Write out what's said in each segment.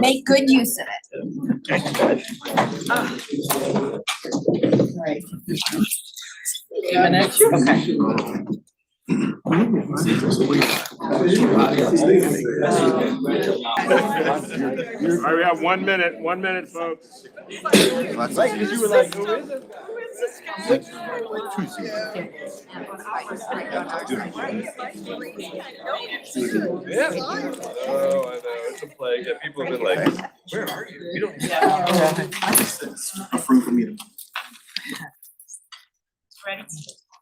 Make good use of it. Right. 2 minutes? Okay. All right, we have 1 minute. 1 minute, folks. Right, because you were like, who is it? Yeah. Oh, I know. It's a plague. Yeah, people have been like, where are you? You don't.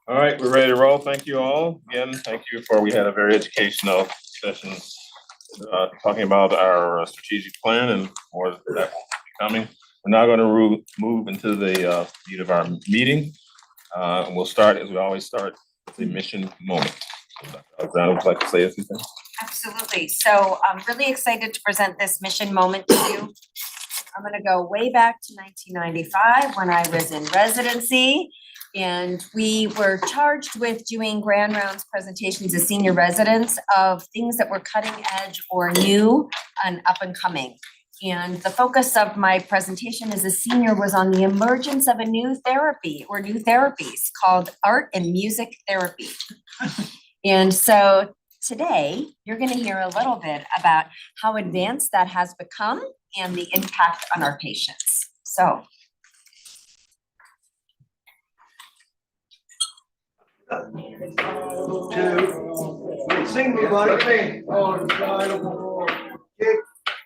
All right, we're ready to roll. Thank you all. Again, thank you for, we had a very educational session talking about our strategic plan and more of that coming. We're now going to move into the meat of our meeting. And we'll start, as we always start, with the mission moment. Alexandra, would you like to say anything? Absolutely. So I'm really excited to present this mission moment to you. I'm gonna go way back to 1995 when I was in residency. And we were charged with doing grand rounds presentations as senior residents of things that were cutting edge or new and up and coming. And the focus of my presentation as a senior was on the emergence of a new therapy or new therapies called art and music therapy. And so today, you're gonna hear a little bit about how advanced that has become and the impact on our patients. So.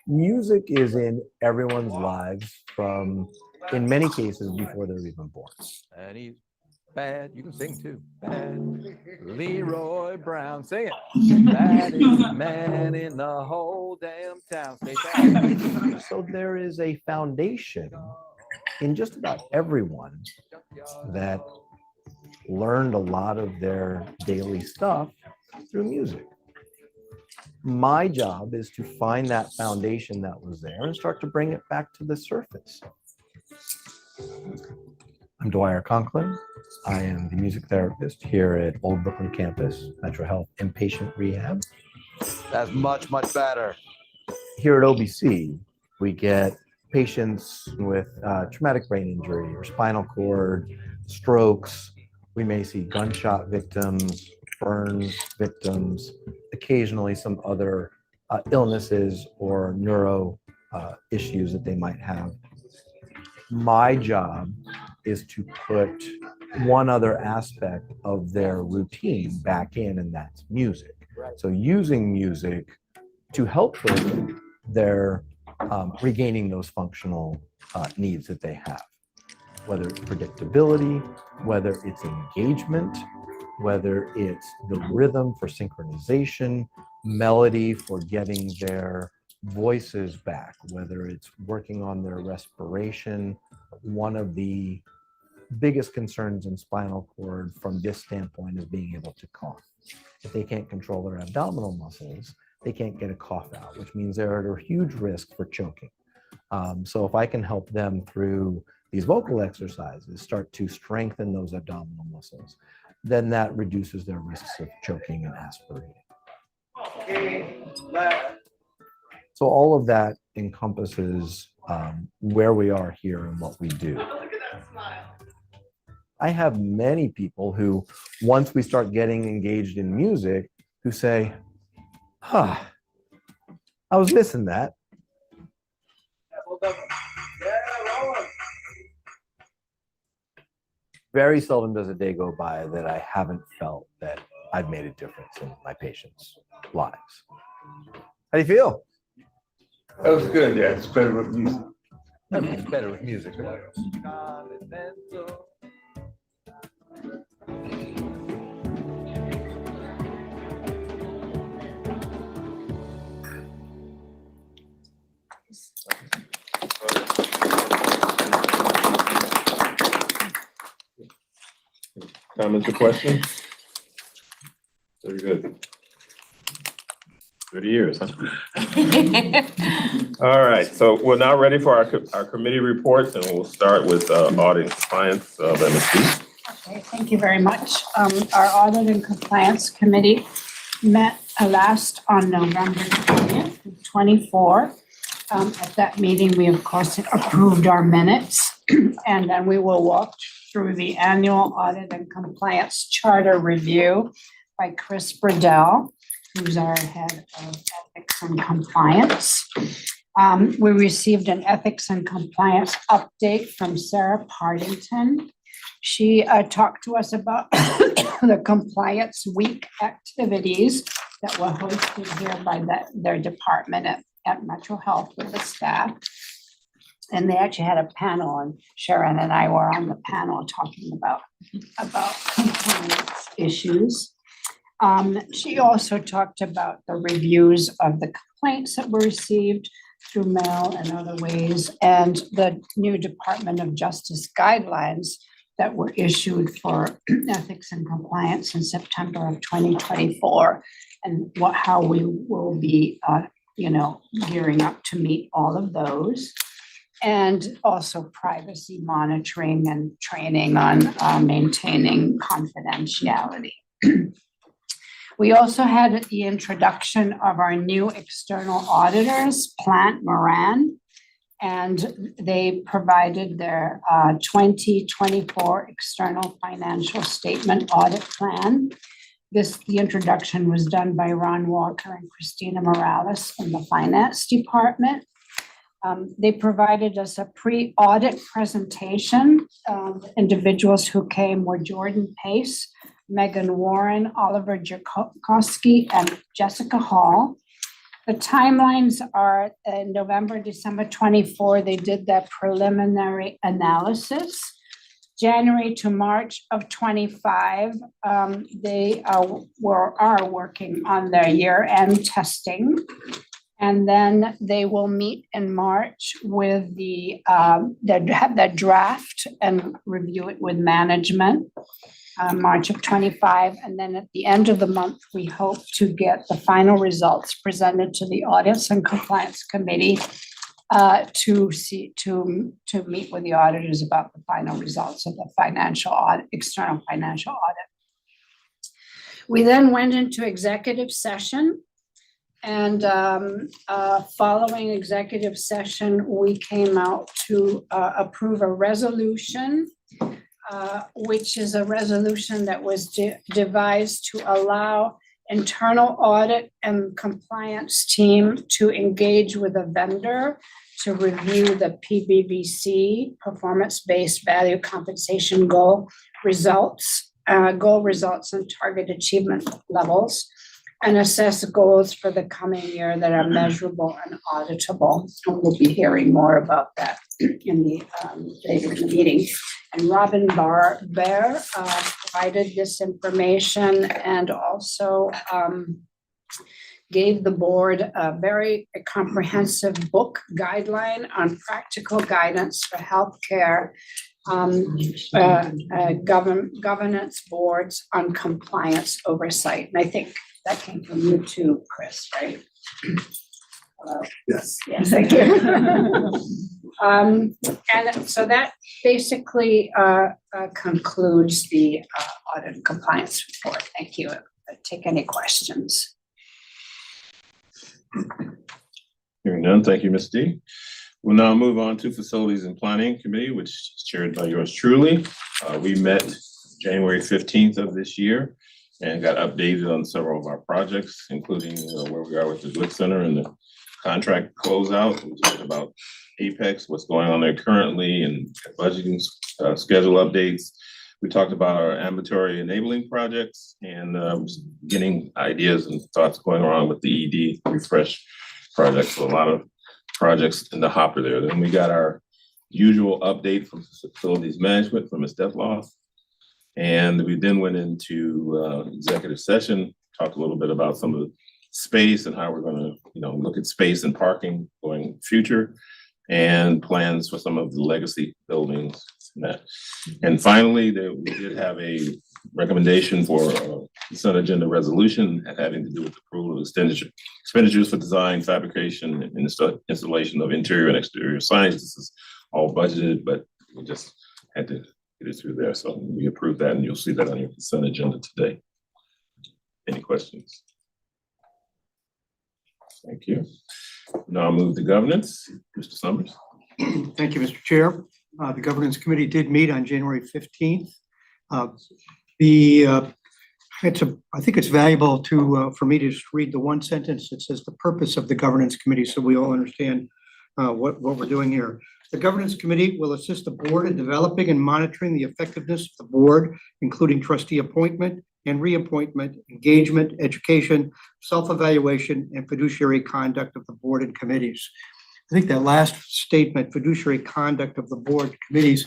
Music is in everyone's lives from, in many cases, before they're even born. And he's bad. You can sing too. Bad. Leroy Brown, sing it. That is the man in the whole damn town. Stay bad. So there is a foundation in just about everyone that learned a lot of their daily stuff through music. My job is to find that foundation that was there and start to bring it back to the surface. I'm Dwyer Conklin. I am the music therapist here at Old Brooklyn Campus, Metro Health Inpatient Rehab. That's much, much better. Here at OBC, we get patients with traumatic brain injury or spinal cord, strokes. We may see gunshot victims, burns victims, occasionally some other illnesses or neuro issues that they might have. My job is to put one other aspect of their routine back in, and that's music. So using music to help with their regaining those functional needs that they have, whether it's predictability, whether it's engagement, whether it's the rhythm for synchronization, melody for getting their voices back, whether it's working on their respiration. One of the biggest concerns in spinal cord from this standpoint is being able to cough. If they can't control their abdominal muscles, they can't get a cough out, which means they're at a huge risk for choking. So if I can help them through these vocal exercises, start to strengthen those abdominal muscles, then that reduces their risks of choking and aspirating. So all of that encompasses where we are here and what we do. I have many people who, once we start getting engaged in music, who say, I was missing that. Very seldom does a day go by that I haven't felt that I've made a difference in my patients' lives. How do you feel? That was good. Yeah, it's better with music. It's better with music. Right? Comments or questions? Very good. 30 years, huh? All right, so we're now ready for our committee reports, and we'll start with audit and compliance of MSD. Okay, thank you very much. Our Audit and Compliance Committee met last on November 20th, 24. At that meeting, we of course approved our minutes. And then we will walk through the annual audit and compliance charter review by Chris Bradell, who's our head of ethics and compliance. We received an ethics and compliance update from Sarah Partington. She talked to us about the Compliance Week activities that were hosted here by their department at Metro Health with the staff. And they actually had a panel, and Sharon and I were on the panel talking about compliance issues. She also talked about the reviews of the complaints that were received through mail and other ways, and the new Department of Justice guidelines that were issued for ethics and compliance in September of 2024, and how we will be, gearing up to meet all of those. And also privacy monitoring and training on maintaining confidentiality. We also had the introduction of our new external auditors, Plant Moran, and they provided their 2024 external financial statement audit plan. The introduction was done by Ron Walker and Christina Morales from the Finance Department. They provided us a pre-audit presentation. Individuals who came were Jordan Pace, Megan Warren, Oliver Jakowski, and Jessica Hall. The timelines are in November, December 24, they did their preliminary analysis. January to March of 25, they are working on their year-end testing. And then they will meet in March with the draft and review it with management, March of 25. And then at the end of the month, we hope to get the final results presented to the Audits and Compliance Committee to meet with the auditors about the final results of the financial audit, external financial audit. We then went into executive session. And following executive session, we came out to approve a resolution, which is a resolution that was devised to allow internal audit and compliance team to engage with a vendor to review the PBVC, performance-based value compensation goal results and target achievement levels, and assess goals for the coming year that are measurable and auditable. And we'll be hearing more about that in the later in the meeting. And Robin Bear provided this information and also gave the board a very comprehensive book guideline on practical guidance for healthcare governance boards on compliance oversight. And I think that came from you too, Chris, right? Yes. Yes, thank you. And so that basically concludes the audit and compliance report. Thank you. I'll take any questions. Hearing none, thank you, Ms. D. We'll now move on to Facilities and Planning Committee, which is chaired by yours truly. We met January 15th of this year and got updated on several of our projects, including where we are with the Glick Center and the contract closeout. We talked about Apex, what's going on there currently, and budgeting schedule updates. We talked about our ambulatory enabling projects and getting ideas and thoughts going on with the ED refresh project. So a lot of projects in the hopper there. Then we got our usual update from facilities management from Ms. Detloff. And we then went into executive session, talked a little bit about some of the space and how we're going to, look at space and parking going future, and plans for some of the legacy buildings and that. And finally, we did have a recommendation for a consent agenda resolution having to do with approval of expenditures for design, fabrication, and installation of interior and exterior signage. This is all budgeted, but we just had to get it through there. So we approved that, and you'll see that on your consent agenda today. Any questions? Thank you. Now I'll move to governance. Mr. Summers. Thank you, Mr. Chair. The Governance Committee did meet on January 15th. I think it's valuable for me to just read the one sentence that says the purpose of the Governance Committee, so we all understand what we're doing here. The Governance Committee will assist the board in developing and monitoring the effectiveness of the board, including trustee appointment and reappointment, engagement, education, self-evaluation, and fiduciary conduct of the board and committees. I think that last statement, fiduciary conduct of the board committees,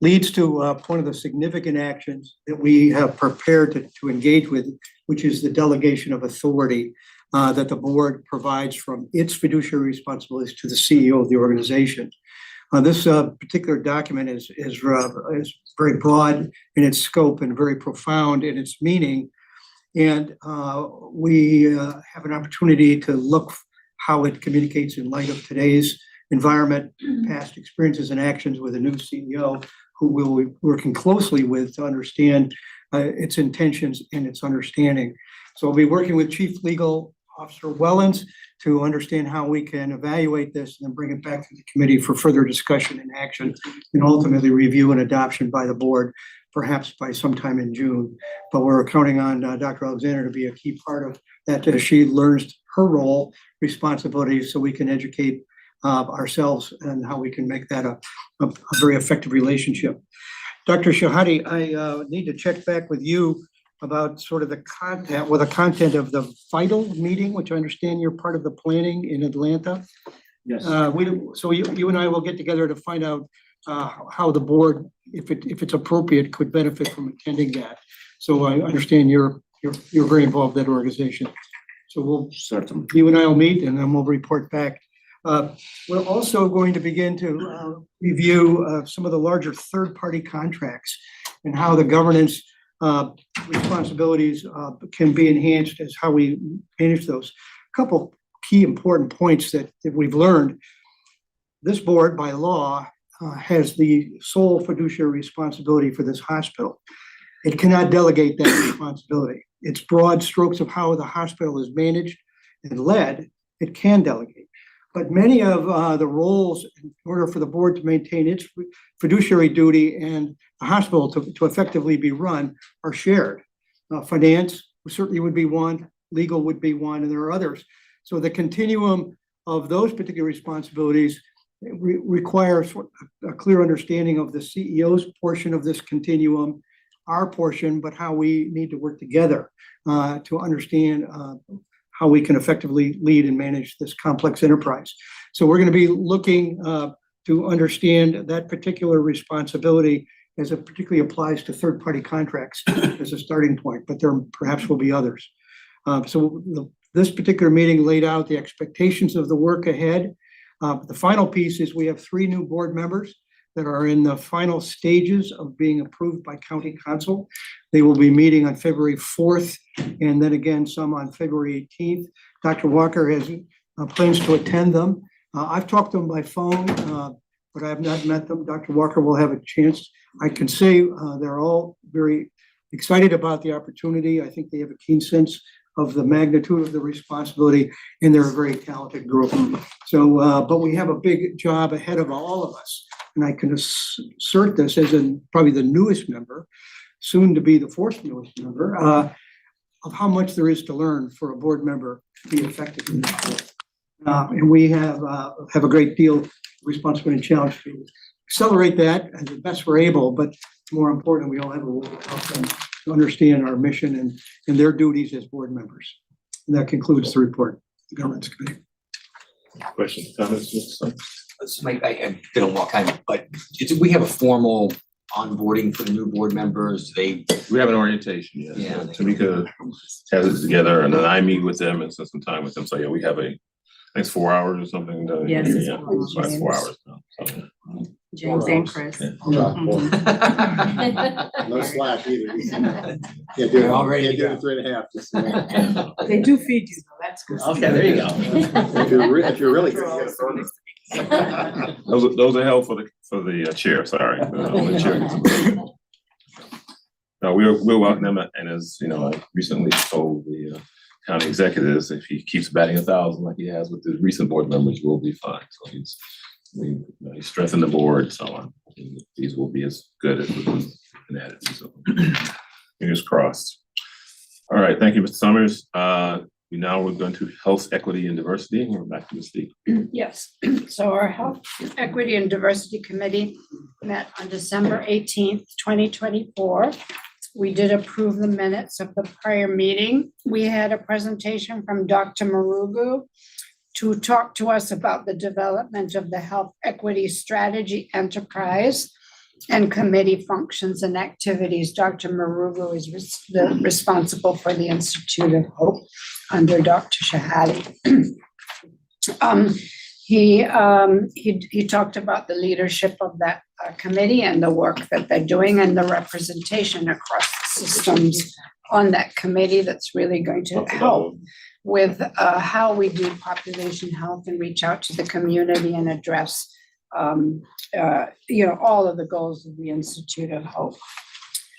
leads to one of the significant actions that we have prepared to engage with, which is the delegation of authority that the board provides from its fiduciary responsibilities to the CEO of the organization. This particular document is very broad in its scope and very profound in its meaning. And we have an opportunity to look how it communicates in light of today's environment, past experiences and actions with a new CEO who we'll be working closely with to understand its intentions and its understanding. So I'll be working with Chief Legal Officer Wellens to understand how we can evaluate this and then bring it back to the committee for further discussion and action, and ultimately review and adoption by the board, perhaps by sometime in June. But we're counting on Dr. Alexander to be a key part of that as she learns her role, responsibilities, so we can educate ourselves and how we can make that a very effective relationship. Dr. Shahadi, I need to check back with you about sort of the content of the vital meeting, which I understand you're part of the planning in Atlanta. Yes. So you and I will get together to find out how the board, if it's appropriate, could benefit from attending that. So I understand you're very involved in that organization. So you and I will meet and then we'll report back. We're also going to begin to review some of the larger third-party contracts and how the governance responsibilities can be enhanced as how we manage those. A couple key important points that we've learned. This board by law has the sole fiduciary responsibility for this hospital. It cannot delegate that responsibility. It's broad strokes of how the hospital is managed and led, it can delegate. But many of the roles in order for the board to maintain its fiduciary duty and the hospital to effectively be run are shared. Finance certainly would be one, legal would be one, and there are others. So the continuum of those particular responsibilities requires a clear understanding of the CEO's portion of this continuum, our portion, but how we need to work together to understand how we can effectively lead and manage this complex enterprise. So we're going to be looking to understand that particular responsibility as it particularly applies to third-party contracts as a starting point, but there perhaps will be others. This particular meeting laid out the expectations of the work ahead. The final piece is we have 3 new board members that are in the final stages of being approved by county council. They will be meeting on February 4th and then again some on February 18th. Dr. Walker has plans to attend them. I've talked to them by phone, but I have not met them. Dr. Walker will have a chance. I can say they're all very excited about the opportunity. I think they have a keen sense of the magnitude of the responsibility, and they're a very talented group. So, but we have a big job ahead of all of us. And I can assert this as probably the newest member, soon to be the 4th newest member, of how much there is to learn for a board member to be effective in this board. And we have a great deal of responsibility and challenge to accelerate that as best we're able, but more important, we all have a role to help them to understand our mission and their duties as board members. And that concludes the report of the Governance Committee. Questions, comments, Mr. Summers? I don't walk kind but do we have a formal onboarding for the new board members? We have an orientation, yes. Yeah. Tamika has it together and then I meet with them and spend some time with them. So yeah, we have I think it's 4 hours or something. Yes, it's Yeah, it's like 4 hours now. So, James and Chris. yeah. No slack either. Can't do it. We're all ready to Can't do go. it 3.5. They do feed you, though, that's good. Okay, there you go. If you're really good, you get a bonus. Those are held for the chair, sorry. The chair gets a break. No, we'll welcome them, and as you know, I recently told the county executives, if he keeps batting 1,000 like he has with the recent board members, we'll be fine. So he's strengthened the board, so these will be as good as we've been added. So fingers crossed. All right, thank you, Mr. Summers. Now we're going to health, equity, and diversity. We're back to Ms. Steve. Yes, so our Health, Equity, and Diversity Committee met on December 18th, 2024. We did approve the minutes of the prior meeting. We had a presentation from Dr. Marugu to talk to us about the development of the Health Equity Strategy Enterprise and committee functions and activities. Dr. Marugu is responsible for the Institute of Hope under Dr. Shahadi. He talked about the leadership of that committee and the work that they're doing and the representation across the systems on that committee that's really going to help with how we do population health and reach out to the community and address all of the goals of the Institute of Hope.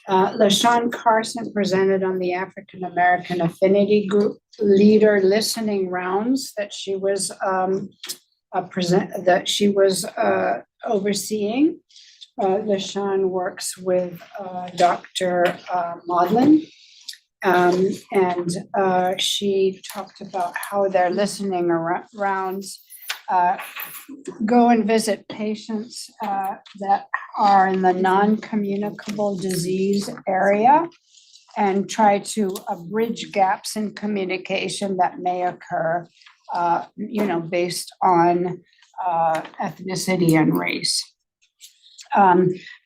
LaShawn Carson presented on the African American Affinity Group Leader Listening Rounds that she was overseeing. LaShawn works with Dr. Maudlin. And she talked about how their listening rounds go and visit patients that are in the non-communicable disease area and try to bridge gaps in communication that may occur, based on ethnicity and race.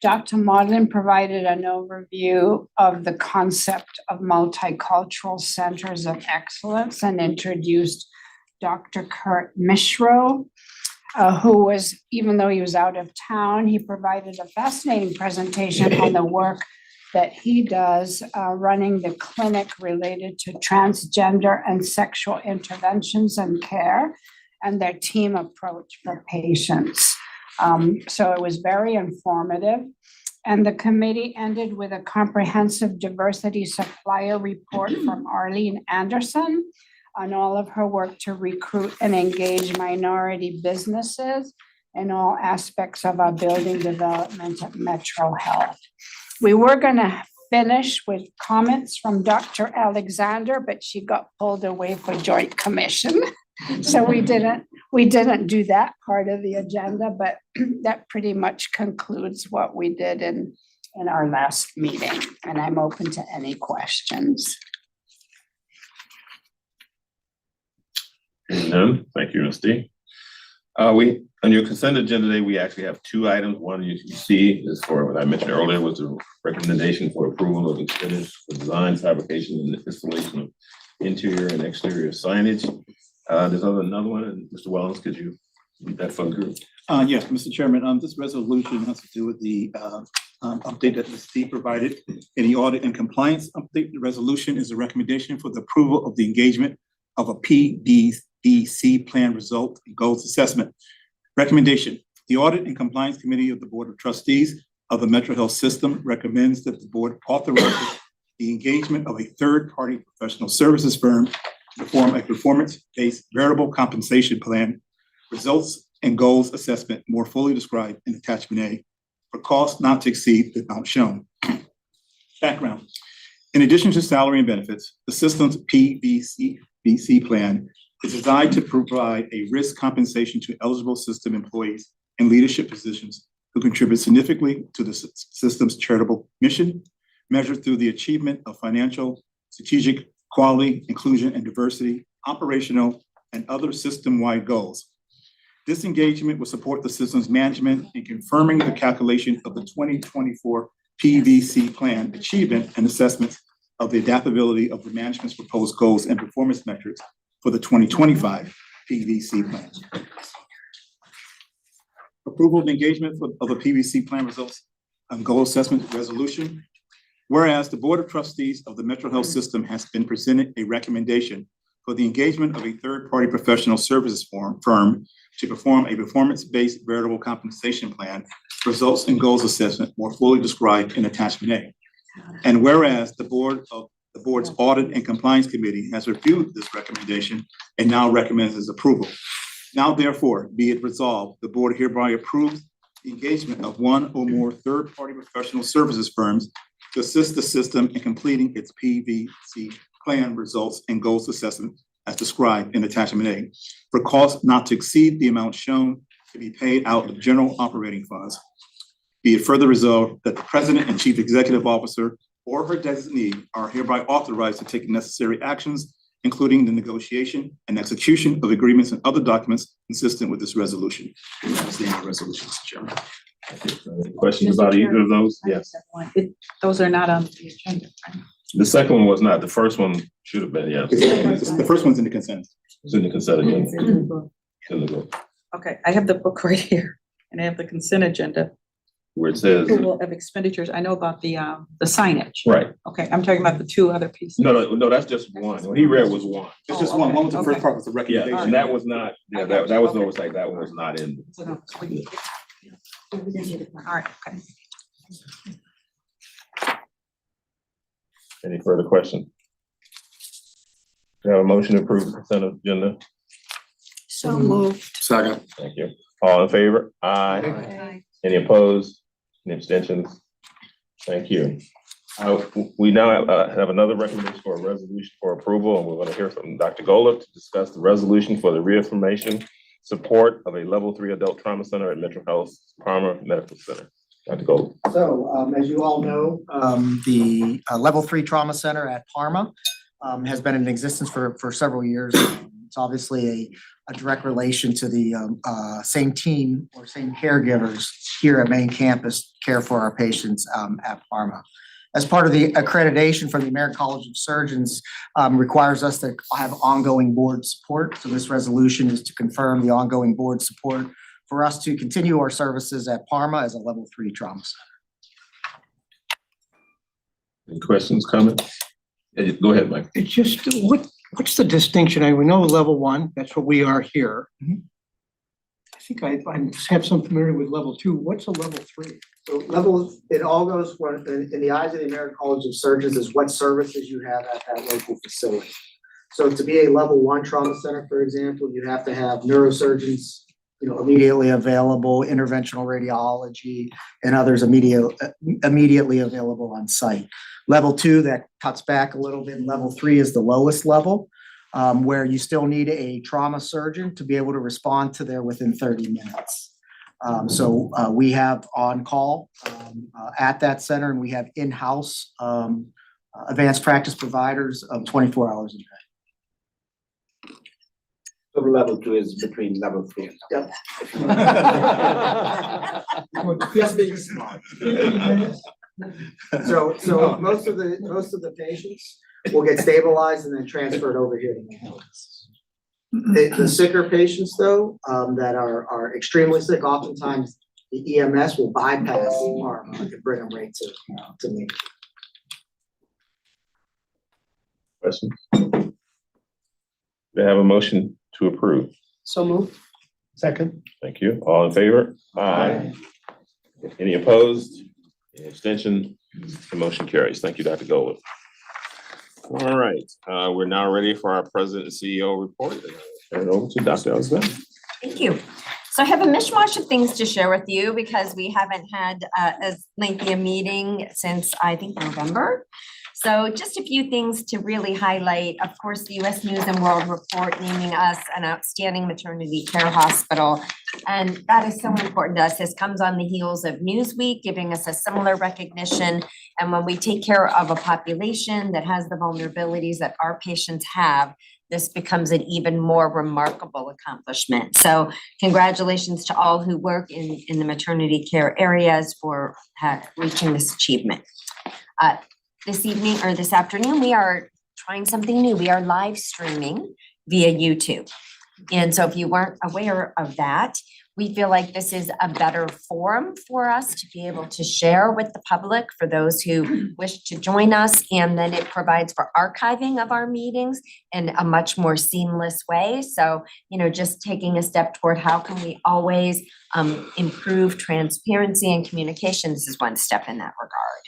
Dr. Maudlin provided an overview of the concept of multicultural centers of excellence and introduced Dr. Kurt Mishro, who was, even though he was out of town, he provided a fascinating presentation on the work that he does running the clinic related to transgender and sexual interventions and care and their team approach for patients. So it was very informative. And the committee ended with a comprehensive diversity supplier report from Arlene Anderson on all of her work to recruit and engage minority businesses in all aspects of our building development at Metro Health. We were going to finish with comments from Dr. Alexander, but she got pulled away for Joint Commission. So we didn't do that part of the agenda, but that pretty much concludes what we did in our last meeting. And I'm open to any questions. None. Thank you, Misty. On your consent agenda today, we actually have two items. One you see is for what I mentioned earlier was a recommendation for approval of exhibits for design, fabrication, and installation of interior and exterior signage. There's another one, and Mr. Wellens, could you read that for the group? Yes, Mr. Chairman, this resolution has to do with the update that Ms. Steve provided in the audit and compliance update. The resolution is a recommendation for the approval of the engagement of a PDBC plan result and goals assessment. Recommendation: the Audit and Compliance Committee of the Board of Trustees of the Metro Health System recommends that the board authorize the engagement of a third-party professional services firm to perform a performance-based variable compensation plan, results and goals assessment more fully described in attachment A, for costs not to exceed the amount shown. Background: in addition to salary and benefits, the system's PBC plan is designed to provide a risk compensation to eligible system employees in leadership positions who contribute significantly to the system's charitable mission, measured through the achievement of financial, strategic, quality, inclusion, and diversity, operational, and other system-wide goals. This engagement will support the system's management in confirming the calculation of the 2024 PBC plan achievement and assessment of the adaptability of the management's proposed goals and performance metrics for the 2025 PBC plan. Approval of engagement of the PBC plan results and goal assessment resolution. Whereas the Board of Trustees of the Metro Health System has been presented a recommendation for the engagement of a third-party professional services firm to perform a performance-based variable compensation plan, results and goals assessment more fully described in attachment A. And whereas the Board of The board's Audit and Compliance Committee has reviewed this recommendation and now recommends its approval. Now therefore, be it resolved, the board hereby approves the engagement of one or more third-party professional services firms to assist the system in completing its PVC plan results and goals assessment as described in attachment A for costs not to exceed the amount shown to be paid out of general operating funds. Be it further resolved that the president and chief executive officer or her designee are hereby authorized to take necessary actions, including the negotiation and execution of agreements and other documents consistent with this resolution. That's the end of the resolution, Mr. Chairman. Any questions about either of those? Yes. Those are not on the agenda. right? The second one was not. The first one should have been, yes. The first one's in the consent. It's in the consent agenda. It's in the book. In the book, Okay, I have the book right here, and I have the consent agenda. where it says, Approval of expenditures. I know about the signage. right. Okay, I'm talking about the two other pieces. No, that's just one. What he read was one. It's just Oh, one. okay, One was the first okay. part was the Yeah, recommendation. and that was not, yeah, I got that you. was Okay. oversight. That one was not in. So no, so we- All right, okay. Any further questions? Do you have a motion to approve the consent agenda? So moved. Second. Thank you. All in favor? Aye. Okay. Any opposed? Any abstentions? Thank you. We now have another recommendation for a resolution for approval, and we're going to hear from Dr. Golub to discuss the resolution for the reaffirmation support of a level 3 adult trauma center at Metro Health Parma Medical Center. Dr. Golub. So, as you all know, the Level 3 Trauma Center at Parma has been in existence for several years. It's obviously a direct relation to the same team or same caregivers here at main campus care for our patients at Parma. As part of the accreditation from the American College of Surgeons requires us to have ongoing board support. So this resolution is to confirm the ongoing board support for us to continue our services at Parma as a Level 3 trauma center. Any questions, comments? Yeah, go ahead, Mike. It's just, what's the distinction? We know level 1, that's what we are here. Mhm. I think I have some familiarity with level 2. What's a level 3? So it all goes in the eyes of the American College of Surgeons is what services you have at that local facility. So to be a level 1 trauma center, for example, you have to have neurosurgeons, immediately available, interventional radiology, and others immediately available on site. Level 2, that cuts back a little bit. Level 3 is the lowest level, where you still need a trauma surgeon to be able to respond to there within 30 minutes. So we have on-call at that center, and we have in-house advanced practice providers of 24 hours a day. So level 2 is between level 3 and. Yep. Just being smart. So most of the patients will get stabilized and then transferred over here to my house. The sicker patients though, that are extremely sick, oftentimes the EMS will bypass Parma and bring them right to me. Questions? They have a motion to approve. So moved. Second. Thank you. All in favor? Aye. Any opposed? Any abstention? The motion carries. Thank you, Dr. Golub. All right, we're now ready for our president and CEO report. Turn it over to Dr. Alexander. Thank you. So I have a mishmash of things to share with you because we haven't had as lengthy a meeting since, I think, November. So just a few things to really highlight. Of course, the US News and World Report naming us an outstanding maternity care hospital. And that is so important to us. This comes on the heels of Newsweek giving us a similar recognition. And when we take care of a population that has the vulnerabilities that our patients have, this becomes an even more remarkable accomplishment. So congratulations to all who work in the maternity care areas for reaching this achievement. This afternoon, we are trying something new. We are live streaming via YouTube. And so if you weren't aware of that, we feel like this is a better forum for us to be able to share with the public for those who wish to join us. And then it provides for archiving of our meetings in a much more seamless way. So, just taking a step toward how can we always improve transparency and communication. This is one step in that regard.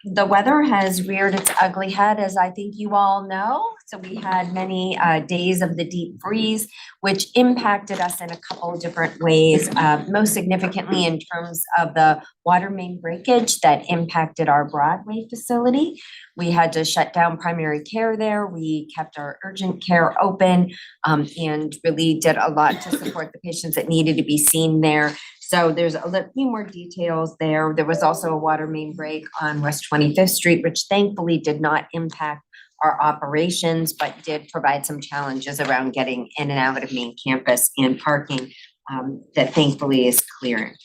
The weather has reared its ugly head, as I think you all know. So we had many days of the deep freeze, which impacted us in a couple of different ways. Most significantly in terms of the water main breakage that impacted our Broadway facility. We had to shut down primary care there. We kept our urgent care open and really did a lot to support the patients that needed to be seen there. So there's a few more details there. There was also a water main break on West 25th Street, which thankfully did not impact our operations, but did provide some challenges around getting in and out of main campus and parking that thankfully is clearing.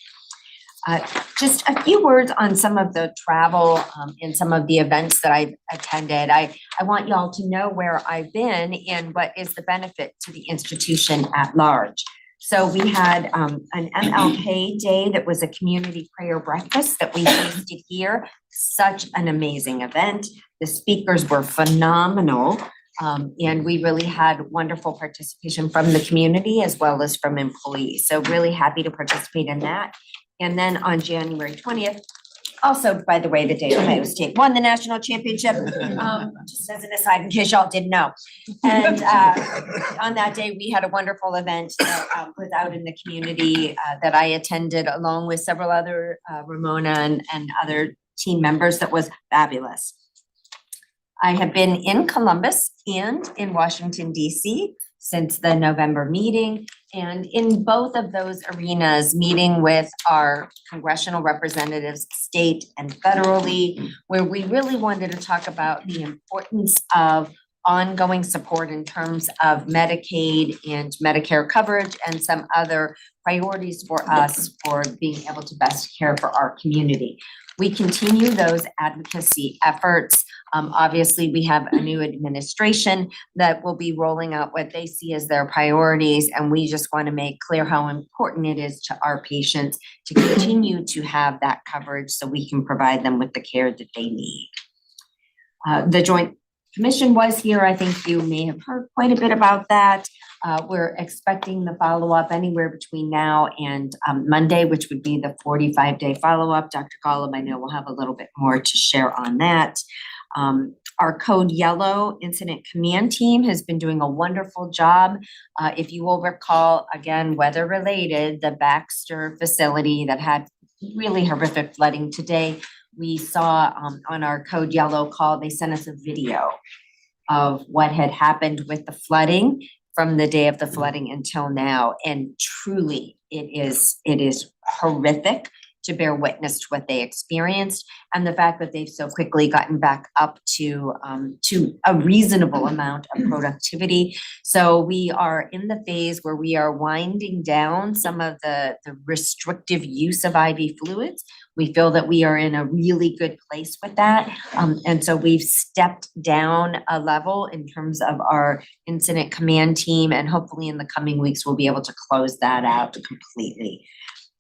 Just a few words on some of the travel and some of the events that I've attended. I want y'all to know where I've been and what is the benefit to the institution at large. So we had an MLK Day that was a community prayer breakfast that we hosted here. Such an amazing event. The speakers were phenomenal. And we really had wonderful participation from the community as well as from employees. So really happy to participate in that. And then on January 20th, also, by the way, the day Ohio State won the national championship, just as an aside, in case y'all didn't know. And on that day, we had a wonderful event that was out in the community that I attended along with several other Ramona and other team members. That was fabulous. I have been in Columbus and in Washington, DC since the November meeting. And in both of those arenas, meeting with our congressional representatives, state and federally, where we really wanted to talk about the importance of ongoing support in terms of Medicaid and Medicare coverage and some other priorities for us for being able to best care for our community. We continue those advocacy efforts. Obviously, we have a new administration that will be rolling out what they see as their priorities, and we just want to make clear how important it is to our patients to continue to have that coverage so we can provide them with the care that they need. The Joint Commission was here. I think you may have heard quite a bit about that. We're expecting the follow-up anywhere between now and Monday, which would be the 45-day follow-up. Dr. Golub, I know, will have a little bit more to share on that. Our Code Yellow Incident Command Team has been doing a wonderful job. If you will recall, again, weather-related, the Baxter facility that had really horrific flooding today, we saw on our Code Yellow call, they sent us a video of what had happened with the flooding from the day of the flooding until now. And truly, it is horrific to bear witness to what they experienced and the fact that they've so quickly gotten back up to a reasonable amount of productivity. So we are in the phase where we are winding down some of the restrictive use of IV fluids. We feel that we are in a really good place with that. And so we've stepped down a level in terms of our incident command team, and hopefully in the coming weeks, we'll be able to close that out completely.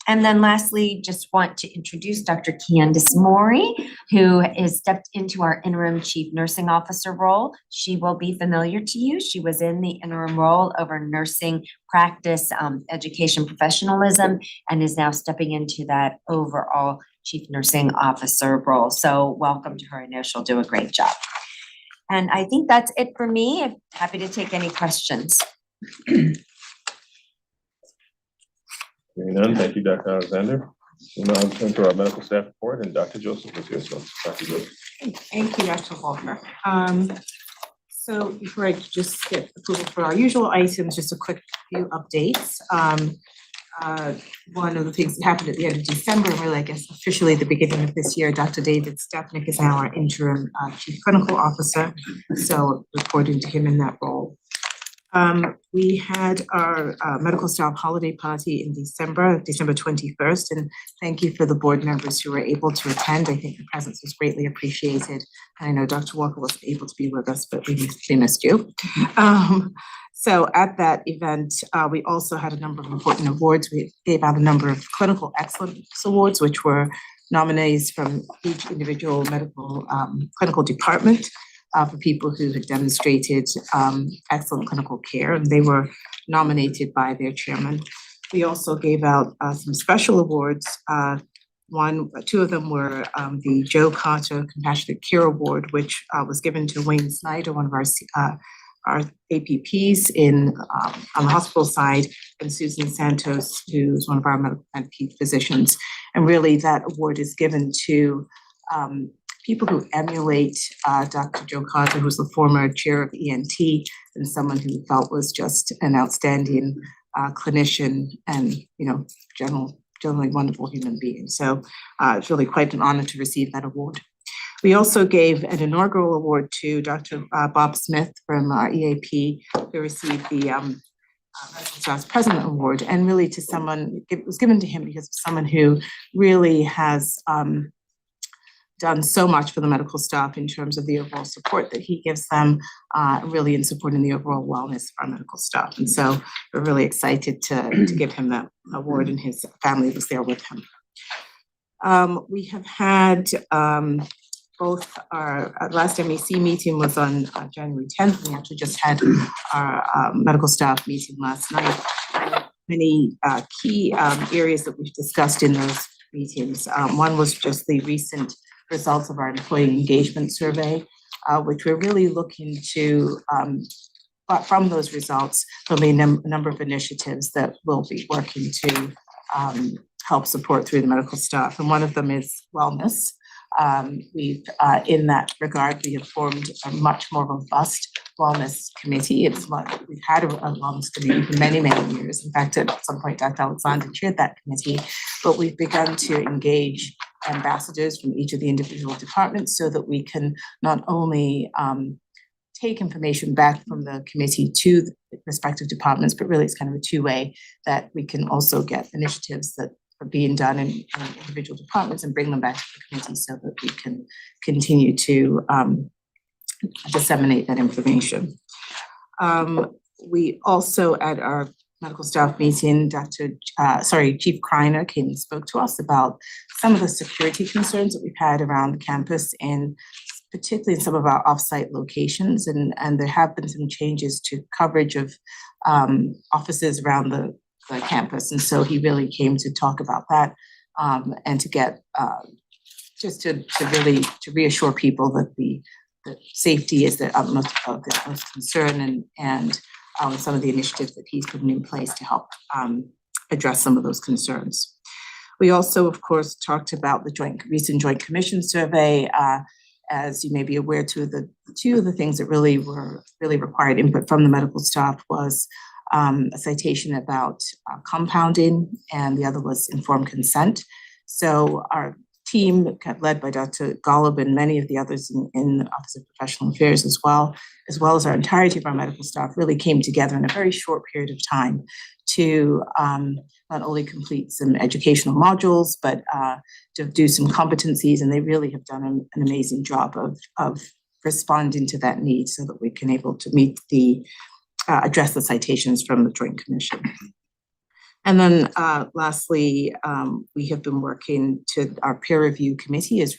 And then lastly, just want to introduce Dr. Candice Maury, who has stepped into our interim chief nursing officer role. She will be familiar to you. She was in the interim role over nursing practice, education professionalism, and is now stepping into that overall chief nursing officer role. So welcome to her. I know she'll do a great job. And I think that's it for me. I'm happy to take any questions. Hearing none, thank you, Dr. Alexander. We'll now turn to our medical staff report, and Dr. Joseph is here, so Dr. Joseph. Thank you, Dr. Walker. So before I just get approval for our usual items, just a quick few updates. One of the things that happened at the end of December, really, I guess officially at the beginning of this year, Dr. David Stepnick is now our interim chief clinical officer, so reporting to him in that role. We had our medical staff holiday party in December 21st, and thank you for the board members who were able to attend. I think the presence was greatly appreciated. I know Dr. Walker wasn't able to be with us, but we missed you. So at that event, we also had a number of important awards. We gave out a number of clinical excellence awards, which were nominees from each individual medical clinical department. For people who had demonstrated excellent clinical care, and they were nominated by their chairman. We also gave out some special awards. Two of them were the Joe Carter Compassionate Care Award, which was given to Wayne Snyder, one of our APPs on the hospital side, and Susan Santos, who's one of our medical and ped physicians. And really that award is given to people who emulate Dr. Joe Carter, who's the former chair of ENT, and someone who felt was just an outstanding clinician and, generally wonderful human being. So it's really quite an honor to receive that award. We also gave an inaugural award to Dr. Bob Smith from our EAP, who received the Medical Staff President Award, and really to someone, it was given to him because of someone who really has done so much for the medical staff in terms of the overall support that he gives them, really in supporting the overall wellness of our medical staff. And so we're really excited to give him that award, and his family was there with him. We have had both our last MEC meeting was on January 10th. We actually just had our medical staff meeting last night. Many key areas that we've discussed in those meetings. One was just the recent results of our employee engagement survey, which we're really looking to, from those results, there'll be a number of initiatives that we'll be working to help support through the medical staff. And one of them is wellness. In that regard, we have formed a much more robust wellness committee. We've had a wellness committee for many, many years. In fact, at some point, Dr. Alexander chaired that committee, but we've begun to engage ambassadors from each of the individual departments so that we can not only take information back from the committee to the respective departments, but really it's kind of a two-way, that we can also get initiatives that are being done in individual departments and bring them back to the committee so that we can continue to disseminate that information. We also, at our medical staff meeting, Chief Kreiner came and spoke to us about some of the security concerns that we've had around the campus, and particularly in some of our offsite locations. And there have been some changes to coverage of offices around the campus. And so he really came to talk about that and to get just to really reassure people that the safety is the utmost concern, and some of the initiatives that he's putting in place to help address some of those concerns. We also, of course, talked about the recent Joint Commission survey. As you may be aware, two of the things that really required input from the medical staff was a citation about compounding, and the other was informed consent. So our team, led by Dr. Golub and many of the others in the Office of Professional Affairs as well as our entirety of our medical staff, really came together in a very short period of time to not only complete some educational modules, but to do some competencies, and they really have done an amazing job of responding to that need so that we can able to meet address the citations from the Joint Commission. And then lastly, we have been working to our peer review committee is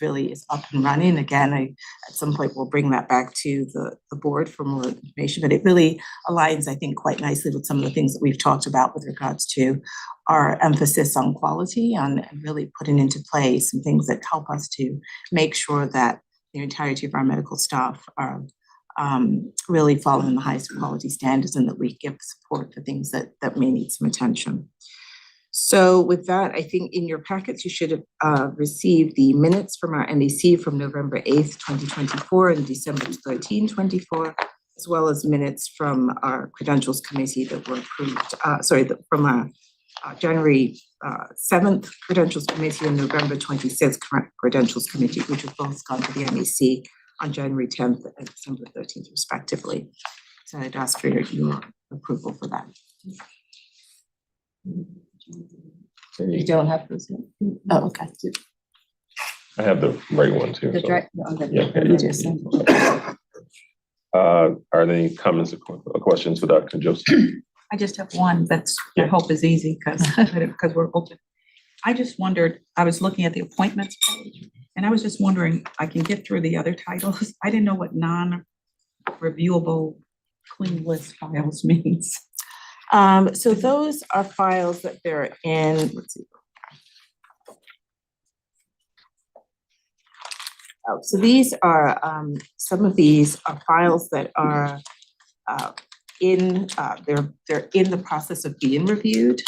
up and running. Again, at some point we'll bring that back to the board for more information, but it really aligns, I think, quite nicely with some of the things that we've talked about with regards to our emphasis on quality and really putting into play some things that help us to make sure that the entirety of our medical staff are really following the highest quality standards, and that we give support for things that may need some attention. So with that, I think in your packets, you should have received the minutes from our MEC from November 8th, 2024 and December 13, 2024, as well as minutes from our credentials committee that were approved, from our January 7th credentials committee and November 26th credentials committee, which have both gone to the MEC on January 10th and December 13th respectively. So I'd ask for your approval for that. You don't have those? Oh, okay. I have the right one too. The so- direct, Yeah. just. Are there any comments or questions for Dr. Joseph? I just have one that's, I hope is easy because we're open. I just wondered, I was looking at the appointments page and I was just wondering, I can get through the other titles. I didn't know what non-reviewable clean list files means. So those are files that they're in, let's see. Oh, so these are, some of these are files that are they're in the process of being reviewed.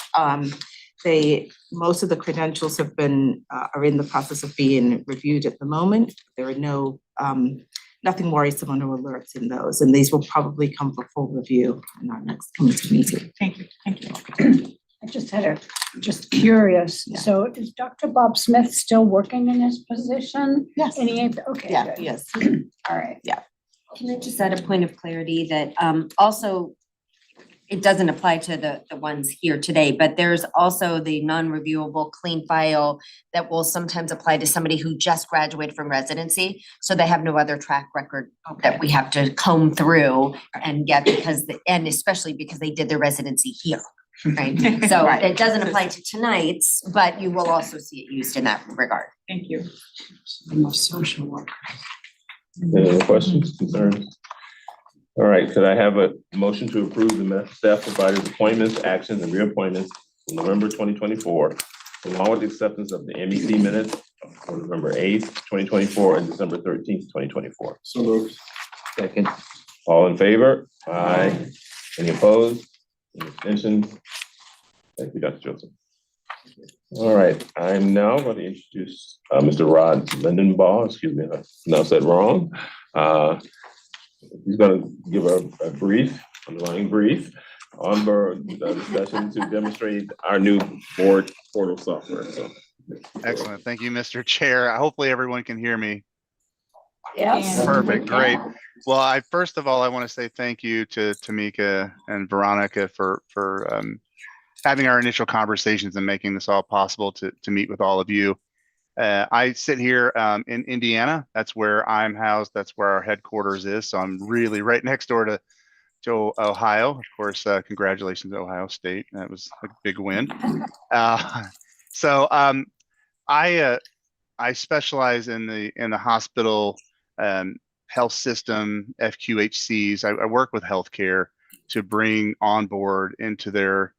Most of the credentials have been, are in the process of being reviewed at the moment. There are nothing worrisome or no alerts in those, and these will probably come for full review in our next committee meeting. Thank you. I just just curious, Yeah. so is Dr. Bob Smith still working in his position? Yes. And he ain't, okay, Yeah, good. yes. All right. Can I just add a point of clarity that also it doesn't apply to the ones here today, but there's also the non-reviewable clean file that will sometimes apply to somebody who just graduated from residency. So they have no other track record that we have to comb through and get and especially because they did their residency here. Right, so Right. it doesn't apply to tonight's, but you will also see it used in that regard. Thank you. I'm a social worker. Any other questions, concerns? All right, could I have a motion to approve the staff providers appointments, actions, and reappointments for November 2024, along with the acceptance of the MEC minutes for November 8th, 2024, and December 13th, 2024. So moved. Second. All in favor? Aye. Any opposed? Any abstentions? Thank you, Dr. Joseph. All right, I'm now going to introduce Mr. Rod Lindenbaugh, excuse me if I pronounced that wrong. He's going to give a brief, underlying brief, on board discussion to demonstrate our new board portal software. So, Excellent. Thank you, Mr. Chair. Hopefully everyone can hear me. Yes. Perfect. Great. Well, first of all, I want to say thank you to Tamika and Veronica for having our initial conversations and making this all possible to meet with all of you. I sit here in Indiana. That's where I'm housed. That's where our headquarters is. So I'm really right next door to Ohio. Of course, congratulations, Ohio State. That was a big win. I specialize in the hospital health system, FQHCs. I work with healthcare to bring on board into their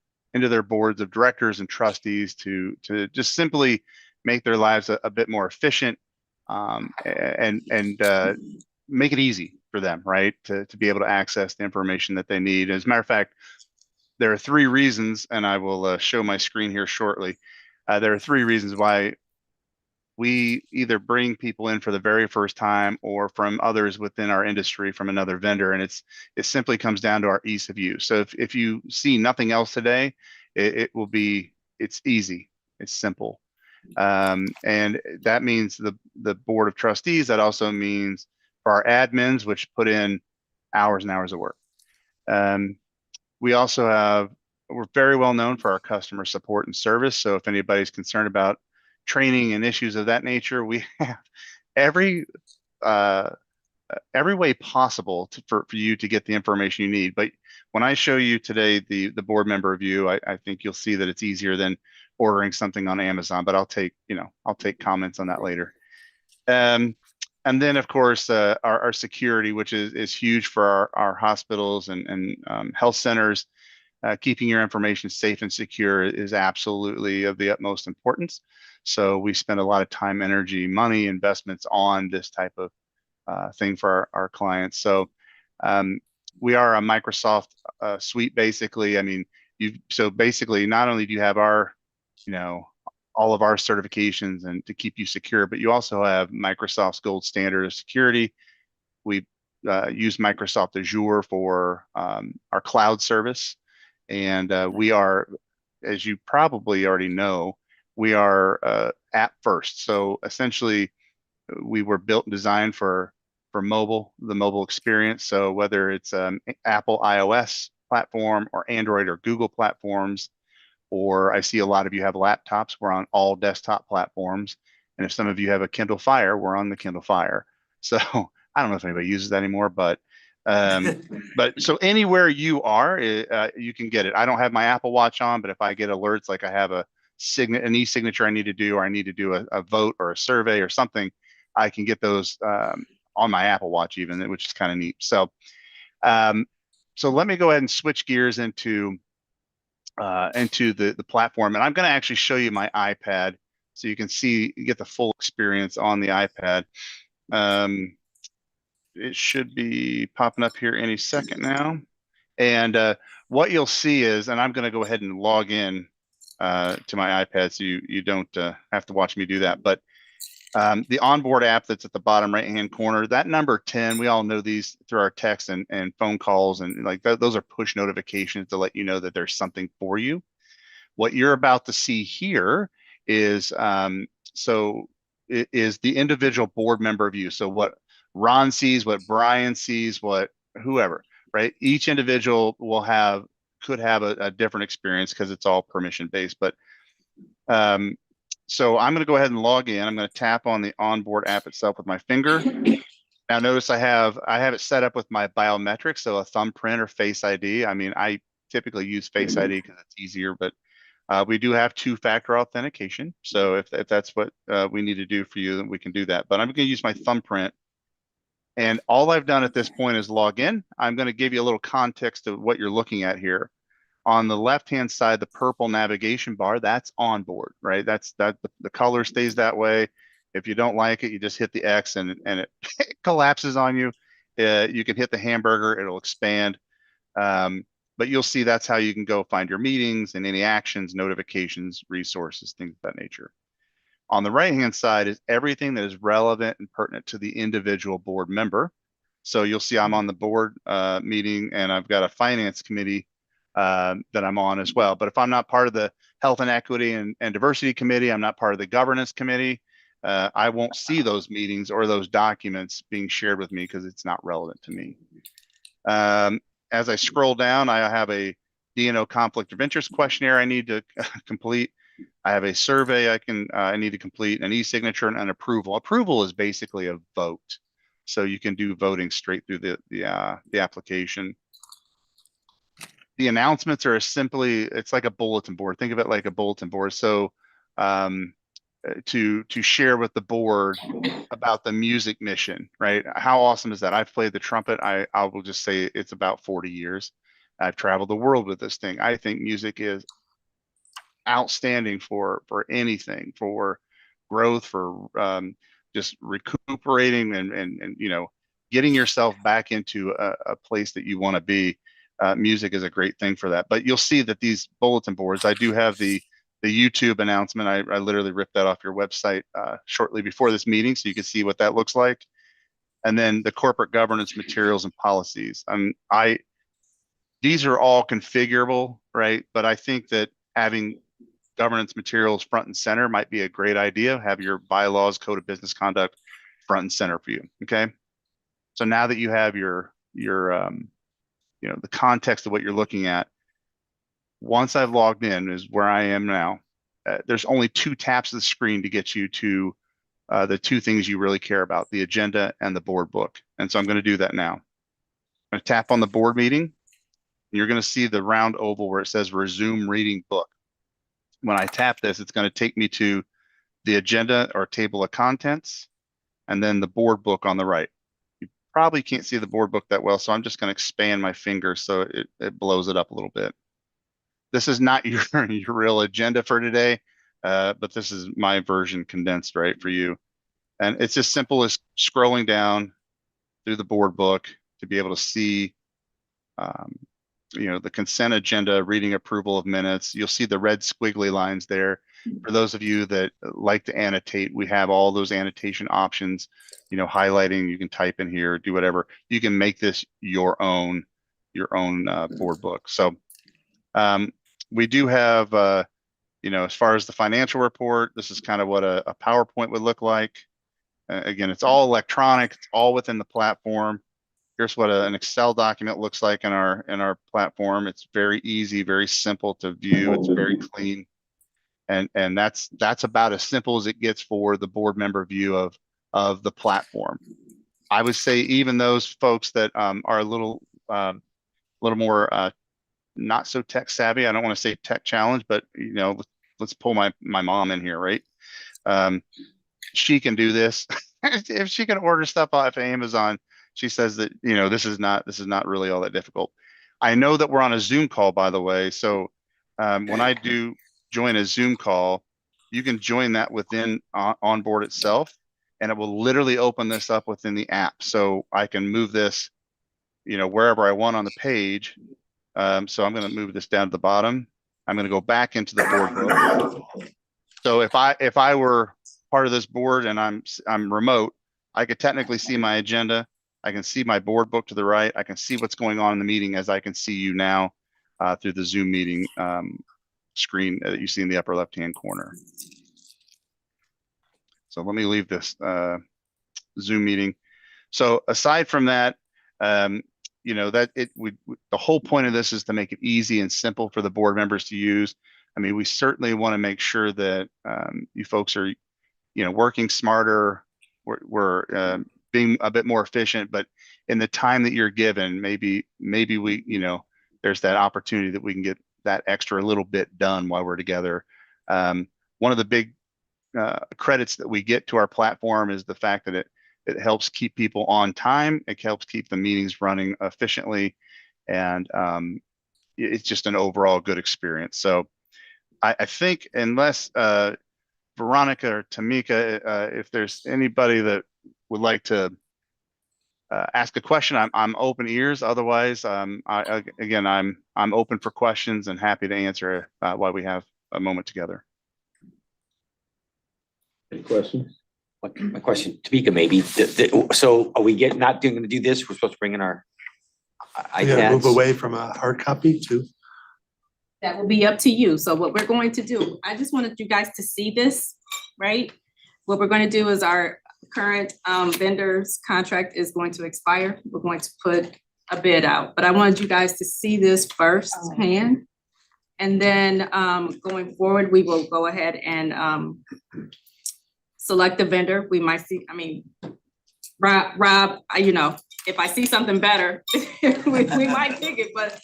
boards of directors and trustees to just simply make their lives a bit more efficient and make it easy for them, right? To be able to access the information that they need. As a matter of fact, there are 3 reasons, and I will show my screen here shortly. There are 3 reasons why we either bring people in for the very first time or from others within our industry from another vendor. And it simply comes down to our ease of use. So if you see nothing else today, it's easy, it's simple. And that means the Board of Trustees. That also means for our admins, which put in hours and hours of work. We're very well known for our customer support and service. So if anybody's concerned about training and issues of that nature, we have every way possible for you to get the information you need. But when I show you today the board member review, I think you'll see that it's easier than ordering something on Amazon, but I'll take comments on that later. And then of course our security, which is huge for our hospitals and health centers. Keeping your information safe and secure is absolutely of the utmost importance. So we spend a lot of time, energy, money, investments on this type of thing for our clients. So we are a Microsoft suite, basically. I mean, so basically not only do you have our, all of our certifications and to keep you secure, but you also have Microsoft's gold standard of security. We use Microsoft Azure for our cloud service. And we are, as you probably already know, we are app first. So essentially, we were built and designed for mobile, the mobile experience. So whether it's Apple iOS platform or Android or Google platforms, or I see a lot of you have laptops, we're on all desktop platforms. And if some of you have a Kindle Fire, we're on the Kindle Fire. So I don't know if anybody uses that anymore, but so anywhere you are, you can get it. I don't have my Apple Watch on, but if I get alerts, like I have an e-signature I need to do, or I need to do a vote or a survey or something, I can get those on my Apple Watch even, which is kind of neat. So, so let me go ahead and switch gears into the platform, and I'm going to actually show you my iPad so you can get the full experience on the iPad. It should be popping up here any second now. And what you'll see is, and I'm going to go ahead and log in to my iPad, so you don't have to watch me do that. But the onboard app that's at the bottom right-hand corner, that number 10, we all know these through our text and phone calls, and like those are push notifications to let you know that there's something for you. What you're about to see here is it is the individual board member view. So what Ron sees, what Brian sees, what whoever, right? Each individual could have a different experience because it's all permission based. But so I'm going to go ahead and log in. I'm going to tap on the onboard app itself with my finger. Now notice I have it set up with my biometrics, so a thumbprint or Face ID. I mean, I typically use Face ID because it's easier, but we do have two-factor authentication. So if that's what we need to do for you, then we can do that. But I'm going to use my thumbprint. And all I've done at this point is log in. I'm going to give you a little context of what you're looking at here. On the left-hand side, the purple navigation bar, that's onboard, right? The color stays that way. If you don't like it, you just hit the X and it collapses on you. You can hit the hamburger, it'll expand. But you'll see that's how you can go find your meetings and any actions, notifications, resources, things of that nature. On the right-hand side is everything that is relevant and pertinent to the individual board member. So you'll see I'm on the board meeting, and I've got a finance committee that I'm on as well. But if I'm not part of the health and equity and diversity committee, I'm not part of the governance committee, I won't see those meetings or those documents being shared with me because it's not relevant to me. As I scroll down, I have a D&O conflict of interest questionnaire I need to complete. I have a survey I need to complete, an e-signature, and an approval. Approval is basically a vote. So you can do voting straight through the application. The announcements are it's like a bulletin board. Think of it like a bulletin board. So to share with the board about the music mission, right? How awesome is that? I've played the trumpet. I will just say it's about 40 years. I've traveled the world with this thing. I think music is outstanding for anything, for growth, for just recuperating and getting yourself back into a place that you want to be. Music is a great thing for that. But you'll see that these bulletin boards, I do have the YouTube announcement. I literally ripped that off your website shortly before this meeting, so you can see what that looks like. And then the corporate governance materials and policies. These are all configurable, right? But I think that having governance materials front and center might be a great idea. Have your bylaws, code of business conduct front and center for you. Okay. So now that you have your the context of what you're looking at, once I've logged in is where I am now. There's only 2 taps of the screen to get you to the 2 things you really care about, the agenda and the board book. And so I'm going to do that now. I'm going to tap on the board meeting. You're going to see the round oval where it says resume reading book. When I tap this, it's going to take me to the agenda or table of contents, and then the board book on the right. You probably can't see the board book that well, so I'm just going to expand my finger so it blows it up a little bit. This is not your real agenda for today, but this is my version condensed, right, for you. And it's as simple as scrolling down through the board book to be able to see the consent agenda, reading approval of minutes. You'll see the red squiggly lines there. For those of you that like to annotate, we have all those annotation options, highlighting, you can type in here, do whatever. You can make this your own board book. So we do have, as far as the financial report, this is kind of what a PowerPoint would look like. Again, it's all electronic, it's all within the platform. Here's what an Excel document looks like in our platform. It's very easy, very simple to view. It's very clean, and that's about as simple as it gets for the board member view of the platform. I would say even those folks that are a little more not so tech savvy. I don't want to say tech challenged, but let's pull my mom in here, right? She can do this. If she can order stuff off of Amazon. She says that, this is not really all that difficult. I know that we're on a Zoom call, by the way. So when I do join a Zoom call, you can join that within Onboard itself. and it will literally open this up within the app. So I can move this, wherever I want on the page. So I'm going to move this down to the bottom. I'm going to go back into the board book. So if I were part of this board and I'm remote, I could technically see my agenda. I can see my board book to the right. I can see what's going on in the meeting as I can see you now through the Zoom meeting screen that you see in the upper left-hand corner. So let me leave this Zoom meeting. So aside from that, the whole point of this is to make it easy and simple for the board members to use. I mean, we certainly want to make sure that you folks are, working smarter. We're being a bit more efficient, but in the time that you're given, maybe we, there's that opportunity that we can get that extra little bit done while we're together. One of the big credits that we get to our platform is the fact that it helps keep people on time. It helps keep the meetings running efficiently, and it's just an overall good experience. So I think unless Veronica or Tamika, if there's anybody that would like to ask a question, I'm open ears. Otherwise, I'm open for questions and happy to answer while we have a moment together. Any questions? My question, Tamika, maybe, so are we not going to do this? We're supposed to bring in our iPads? Move away from a hard copy to. That will be up to you. So what we're going to do, I just wanted you guys to see this, right? What we're going to do is our current vendor's contract is going to expire. We're going to put a bid out, but I wanted you guys to see this firsthand. And then going forward, we will go ahead and select a vendor. We might see, Rob, if I see something better, we might pick it, but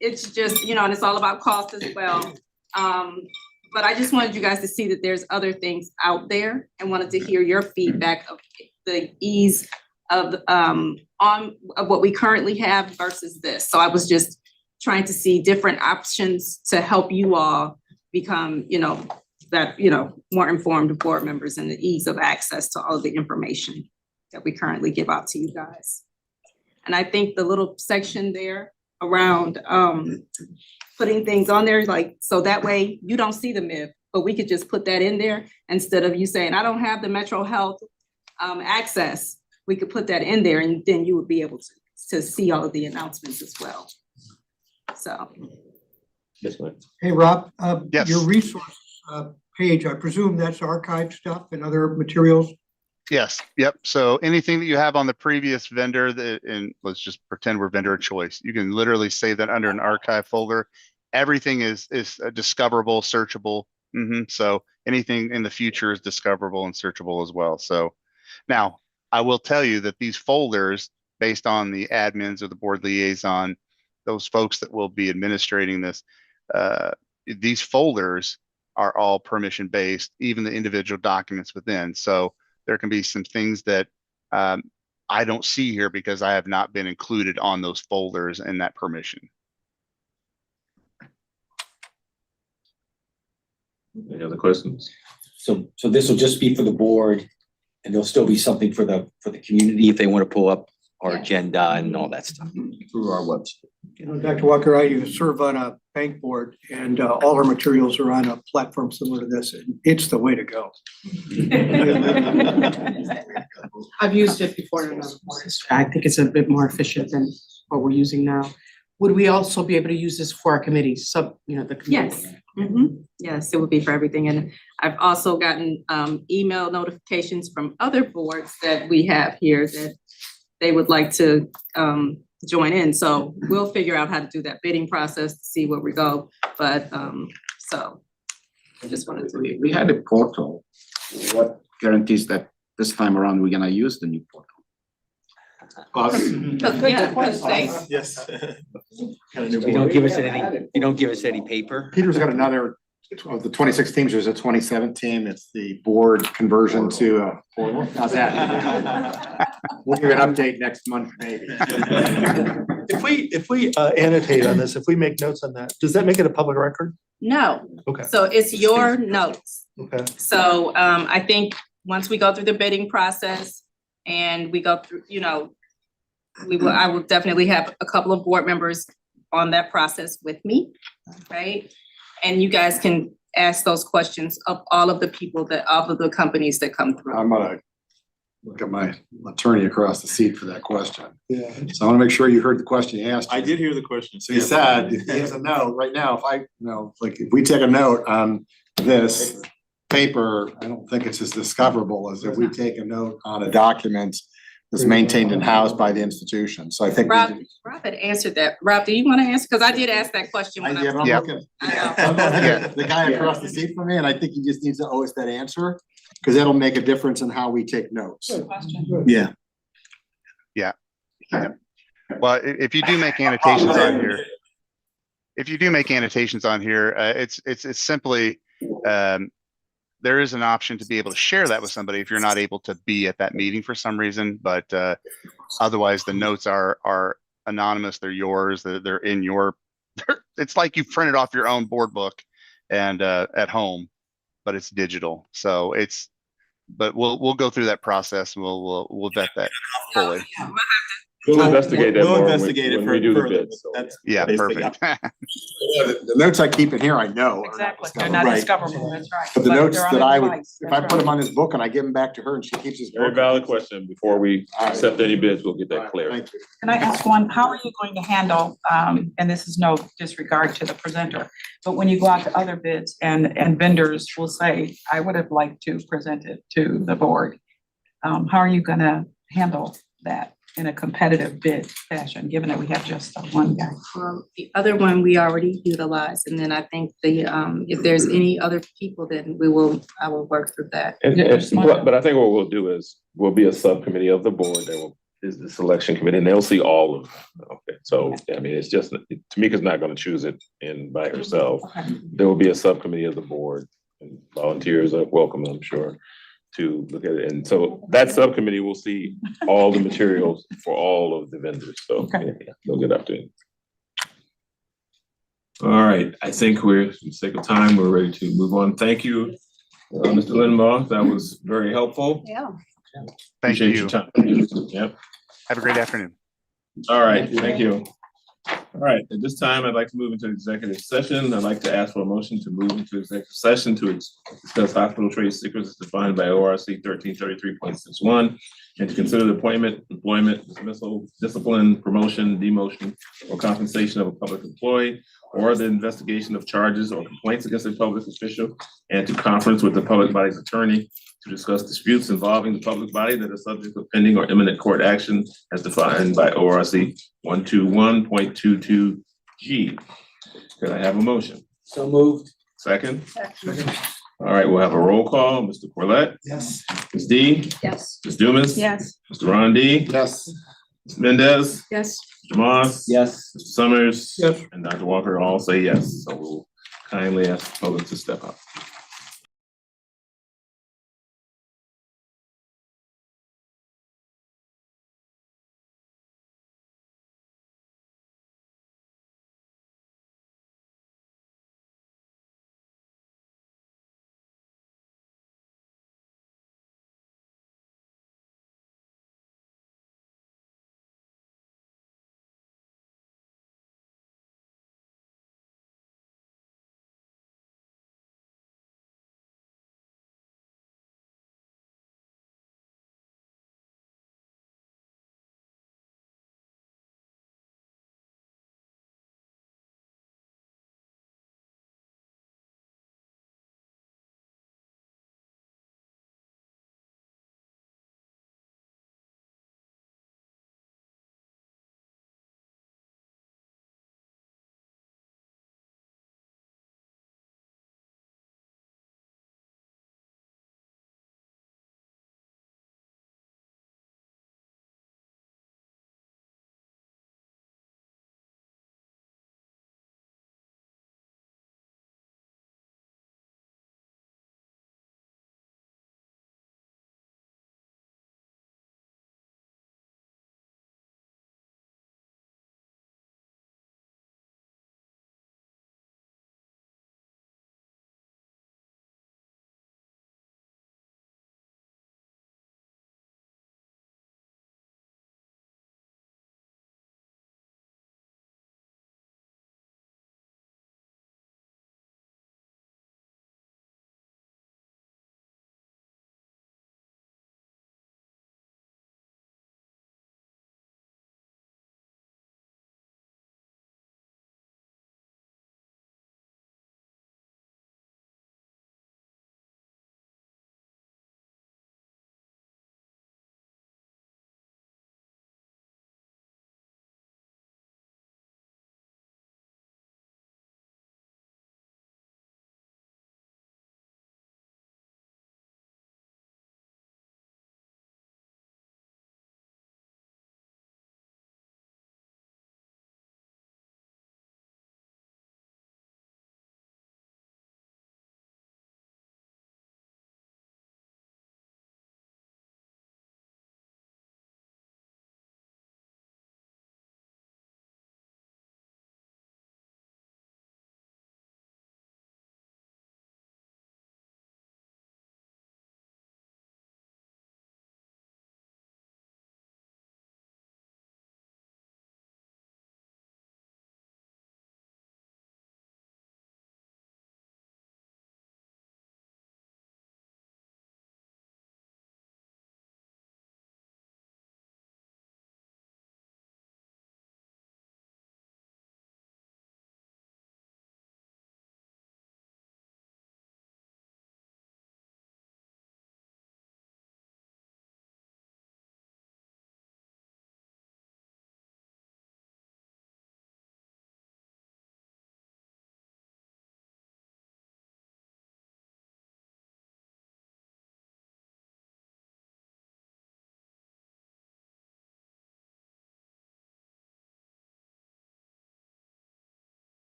it's just, and it's all about cost as well. But I just wanted you guys to see that there's other things out there and wanted to hear your feedback of the ease of what we currently have versus this. So I was just trying to see different options to help you all become, more informed board members and the ease of access to all of the information that we currently give out to you guys. And I think the little section there around putting things on there, like, so that way you don't see the MIF, but we could just put that in there instead of you saying, I don't have the Metro Health access. We could put that in there and then you would be able to see all of the announcements as well. So. Hey, Rob, Yes. your resource page, I presume that's archived stuff and other materials? Yes. Yep. So anything that you have on the previous vendor and let's just pretend we're vendor of choice, you can literally save that under an archive folder. Everything is discoverable, searchable. So anything in the future is discoverable and searchable as well. So now I will tell you that these folders, based on the admins or the board liaison, those folks that will be administrating this, these folders are all permission based, even the individual documents within. So there can be some things that I don't see here because I have not been included on those folders in that permission. Any other questions? So this will just be for the board, and there'll still be something for the community if they want to pull up our agenda and all that stuff through our website. Dr. Walker, I serve on a bank board and all our materials are on a platform similar to this, and it's the way to go. I've used it before in another board. I think it's a bit more efficient than what we're using now. Would we also be able to use this for our committees, the committee? Yes. Yes, it would be for everything. And I've also gotten email notifications from other boards that we have here that they would like to join in. So we'll figure out how to do that bidding process to see where we go. But so I just wanted to. We had a portal. What guarantees that this time around we're gonna use the new portal? Yes. You don't give us any paper. Peter's got another of the 2016, there's a 2017. It's the board conversion to a portal. How's that? We'll give you an update next month, maybe. If we annotate on this, if we make notes on that, does that make it a public record? No. Okay. So it's your notes. Okay. So I think once we go through the bidding process and we go through, you know, I will definitely have a couple of board members on that process with me, right? And you guys can ask those questions of all of the people all of the companies that come through. I'm gonna look at my attorney across the seat for that question. Yeah. So I wanna make sure you heard the question he asked. I did hear the question. So he said, if he has a note, right now, if we take a note on this paper, I don't think it's as discoverable as if we take a note on a document that's maintained and housed by the institution. So I think. Rob had answered that. Rob, do you want to answer? Because I did ask that question when I was. I'm looking at the guy across the seat from me, and I think he just needs to owe us that answer, because that'll make a difference in how we take notes. Yeah. Yeah. Well, if you do make annotations on here, it's simply, there is an option to be able to share that with somebody if you're not able to be at that meeting for some reason, but otherwise the notes are anonymous, they're yours, they're in your, it's like you printed off your own board book and at home, but it's digital. So but we'll go through that process and we'll vet that fully. We'll investigate that We'll more investigate it when we do the further. bids. So, That's Yeah, basically- perfect. The notes I keep in here, I know. are Exactly, they're discoverable. not Right. discoverable, that's right. But the notes they're on that a I would, device, if that's I put right. them on this book and I give them back to her and she keeps his. Very valid question. Before we accept any bids, we'll get that clear. Thank you. Can I ask one, how are you going to handle, and this is no disregard to the presenter, but when you go out to other bids and vendors will say, I would have liked to present it to the board. How are you gonna handle that in a competitive bid fashion, given that we have just one guy? The other one we already utilized, and then I think if there's any other people, then I will work through that. But I think what we'll do is, we'll be a subcommittee of the board that is the selection committee, and they'll see all of them. Okay, so, I mean, it's just, Tamika's not gonna choose it in by herself. There will be a subcommittee of the board, and volunteers are welcome, I'm sure, to look at it. And so that subcommittee will see all the materials for all of the vendors. So yeah, they'll get up to it. All right, I think for the sake of time, we're ready to move on. Thank you, Mr. Lindenbaugh. That was very helpful. Yeah. Thank Appreciate you. your time. Yep. Have a great afternoon. All right, thank you. All right, at this time, I'd like to move into executive session. I'd like to ask for a motion to move into executive session to discuss hospital trade secrets as defined by ORC 1333.61 and to consider the appointment, employment, dismissal, discipline, promotion, demotion, or compensation of a public employee, or the investigation of charges or complaints against a public official, and to conference with the public body's attorney to discuss disputes involving the public body that are subject to pending or imminent court action as defined by ORC 121.22G. Could I have a motion? So moved. Second? All right, we'll have a roll call. Mr. Corlett? Yes. Ms. D? Yes. Ms. Dumas? Yes. Mr. Ron D? Yes. Ms. Mendez? Yes. Mr. Moss? Yes. Mr. Summers? Yes. And Dr. Walker all say yes. So we'll kindly ask the public to step up.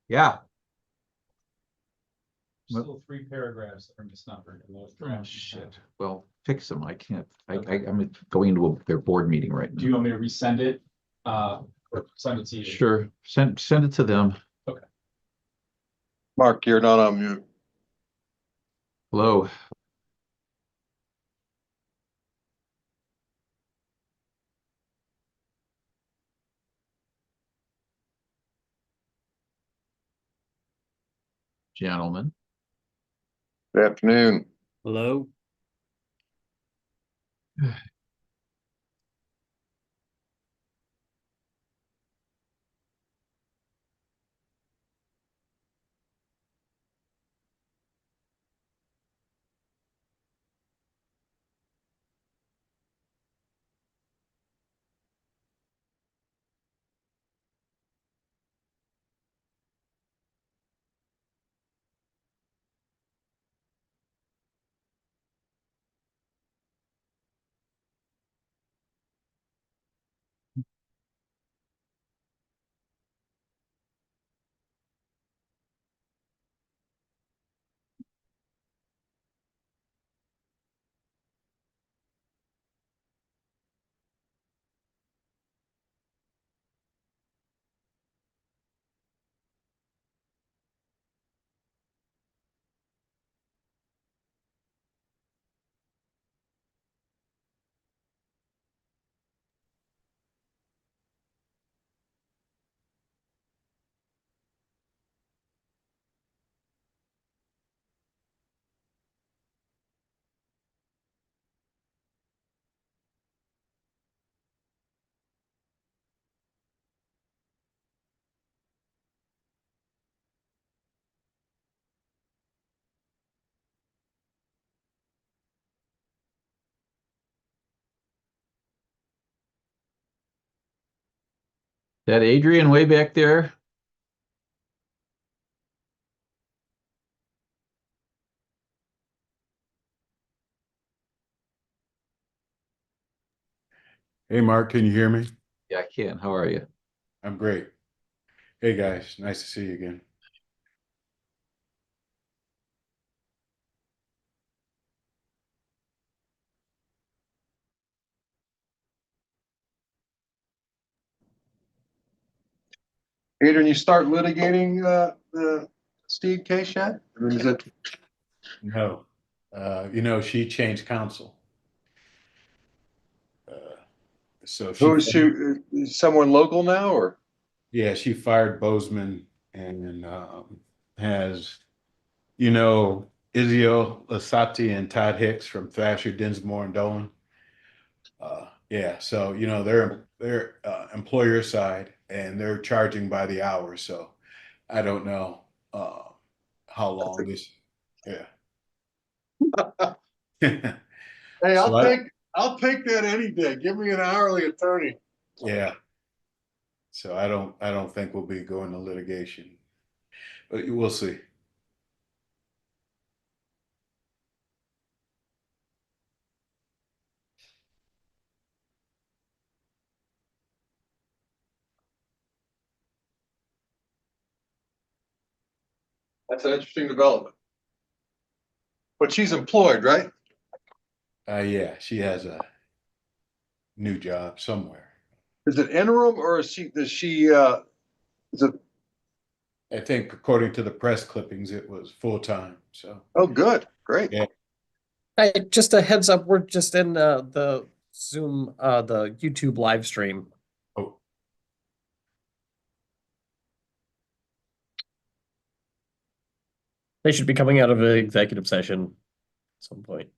Yeah. Still 3 paragraphs that are misnumbered in those Oh, drafts. shit. Well, fix them. I can't, I'm going into their board meeting right Do you now. want me to resend it? Or send it to you? Sure, send it to them. Okay. Mark, you're not on mute. Hello. Gentlemen. Good afternoon. Hello. That Adrian way back there? Hey, Mark, can you hear me? Yeah, I can. How are you? I'm great. Hey, guys, nice to see you again. Adrian, you start litigating the Steve case yet? Or is it? No, she changed counsel. So she, Who is she? Is someone local now or? yeah, she fired Bozeman and has, Izio Lasati and Todd Hicks from Thrasher, Dinsmore, and Dolan. Yeah, so they're employer side and they're charging by the hour. So I don't know how long this. Yeah. Hey, So I'll take that any day. Give me an hourly attorney. yeah. So I don't think we'll be going to litigation, but we'll see. That's an interesting development. But she's employed, right? Yeah, she has a new job somewhere. Is it interim or is it? I think according to the press clippings, it was full time. So Oh, good, great. yeah. Hey, just a heads up, we're just in the Zoom, the YouTube live stream. Oh, They should be coming out of an executive session at some point.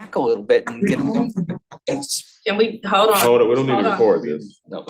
back a little bit and get them. It's, Can we, hold on. Hold it, we don't need Hold to on. record this. no.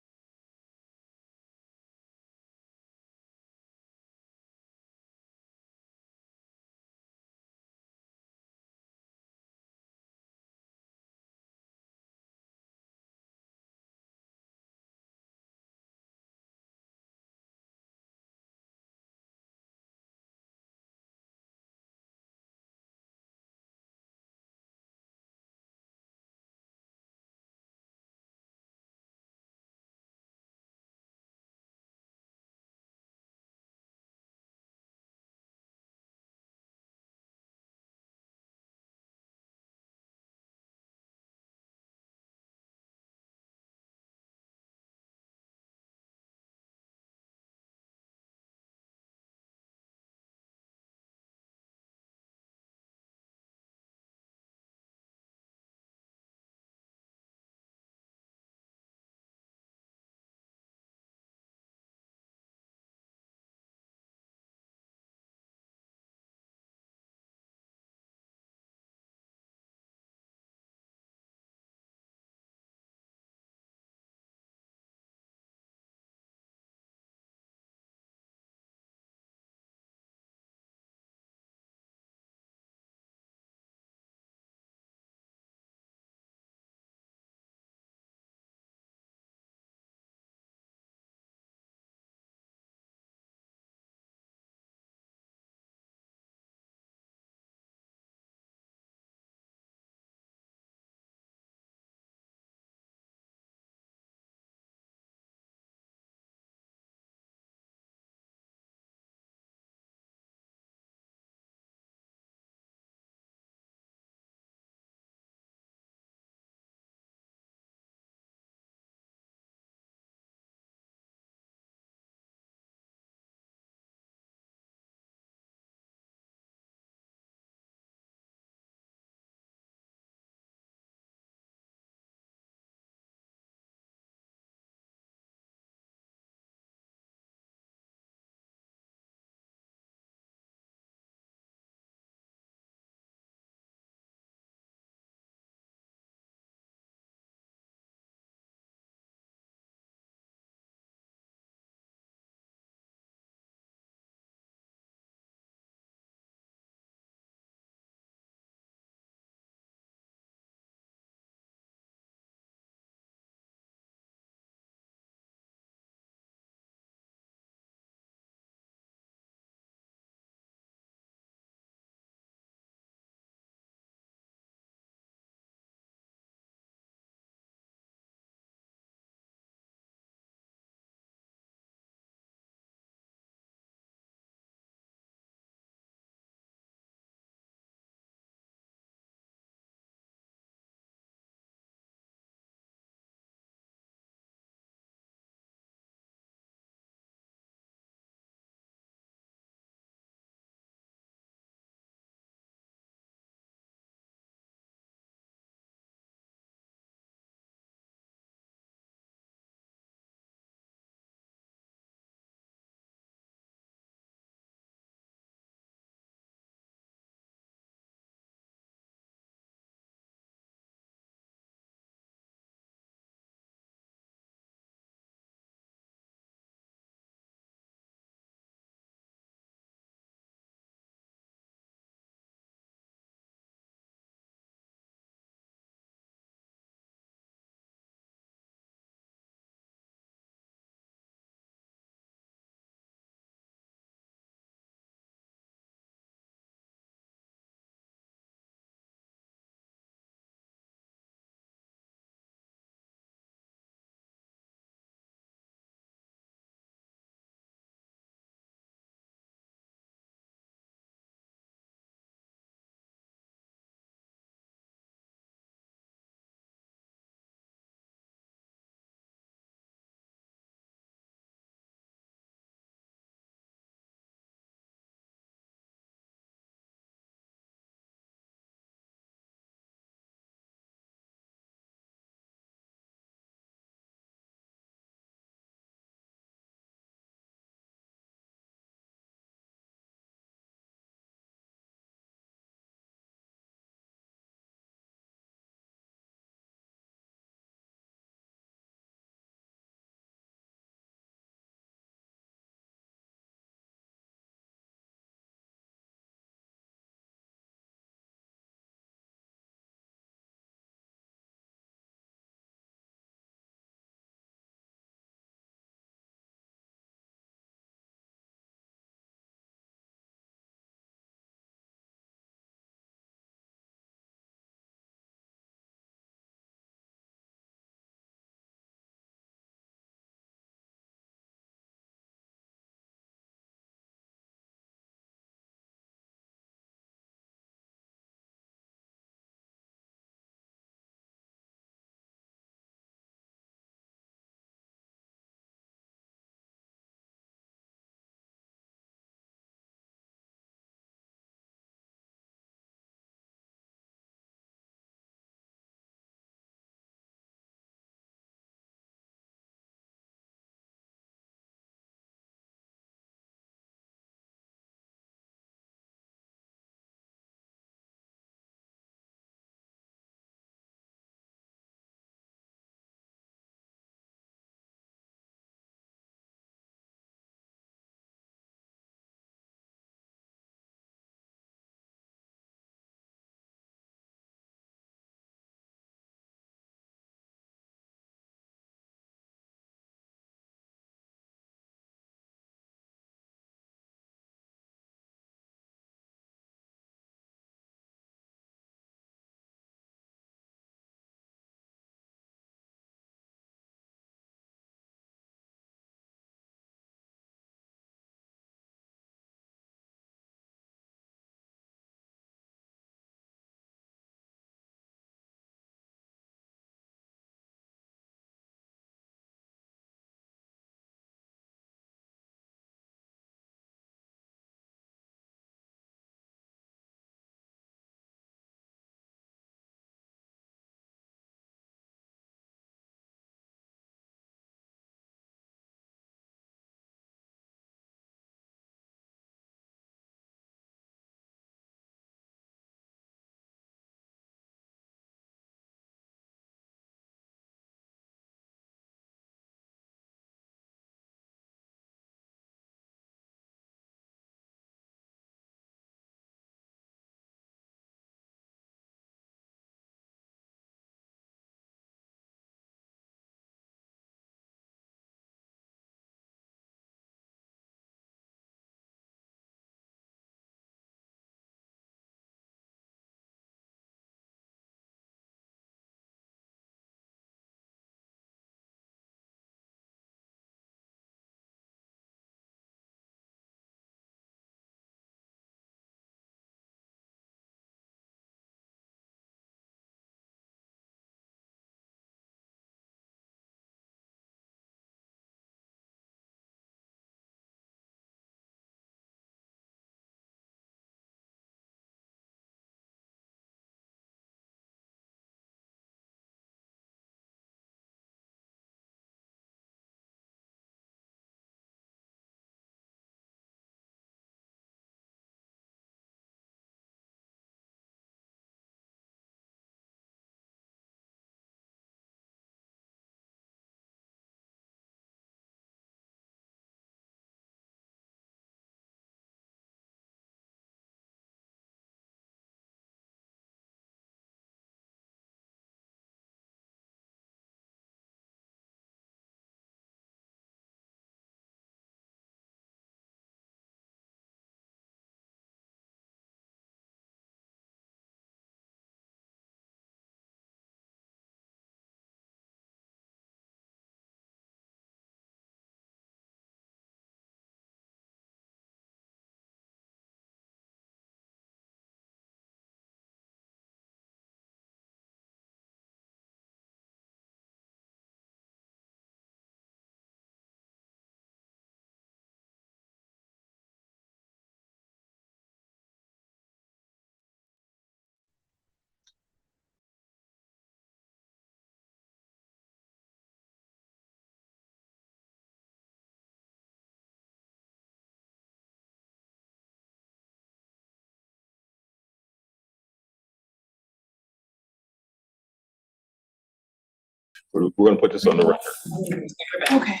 We're gonna put this on the record. Okay.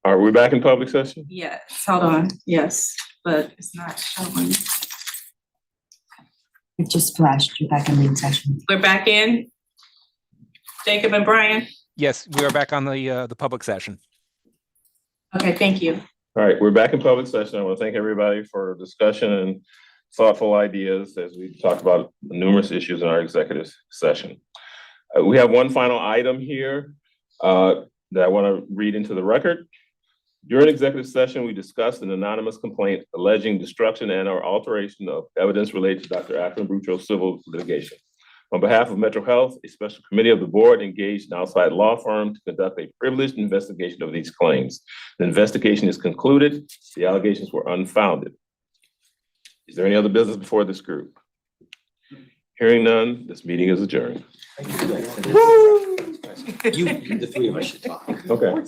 Are we back in public session? Yes, hold on, yes, but it's not showing. It just flashed you back in the session. We're back in. Jacob and Brian. Yes, we are back on the public session. Okay, thank you. All right, we're back in public session. I want to thank everybody for discussion and thoughtful ideas as we talked about numerous issues in our executive session. We have one final item here that I want to read into the record. During executive session, we discussed an anonymous complaint alleging destruction and or alteration of evidence related to Dr. Akron Boudreaux's civil litigation. On behalf of Metro Health, a special committee of the board engaged an outside law firm to conduct a privileged investigation of these claims. The investigation is concluded. The allegations were unfounded. Is there any other business before this group? Hearing none, this meeting is adjourned. You, the three of us should talk. Okay.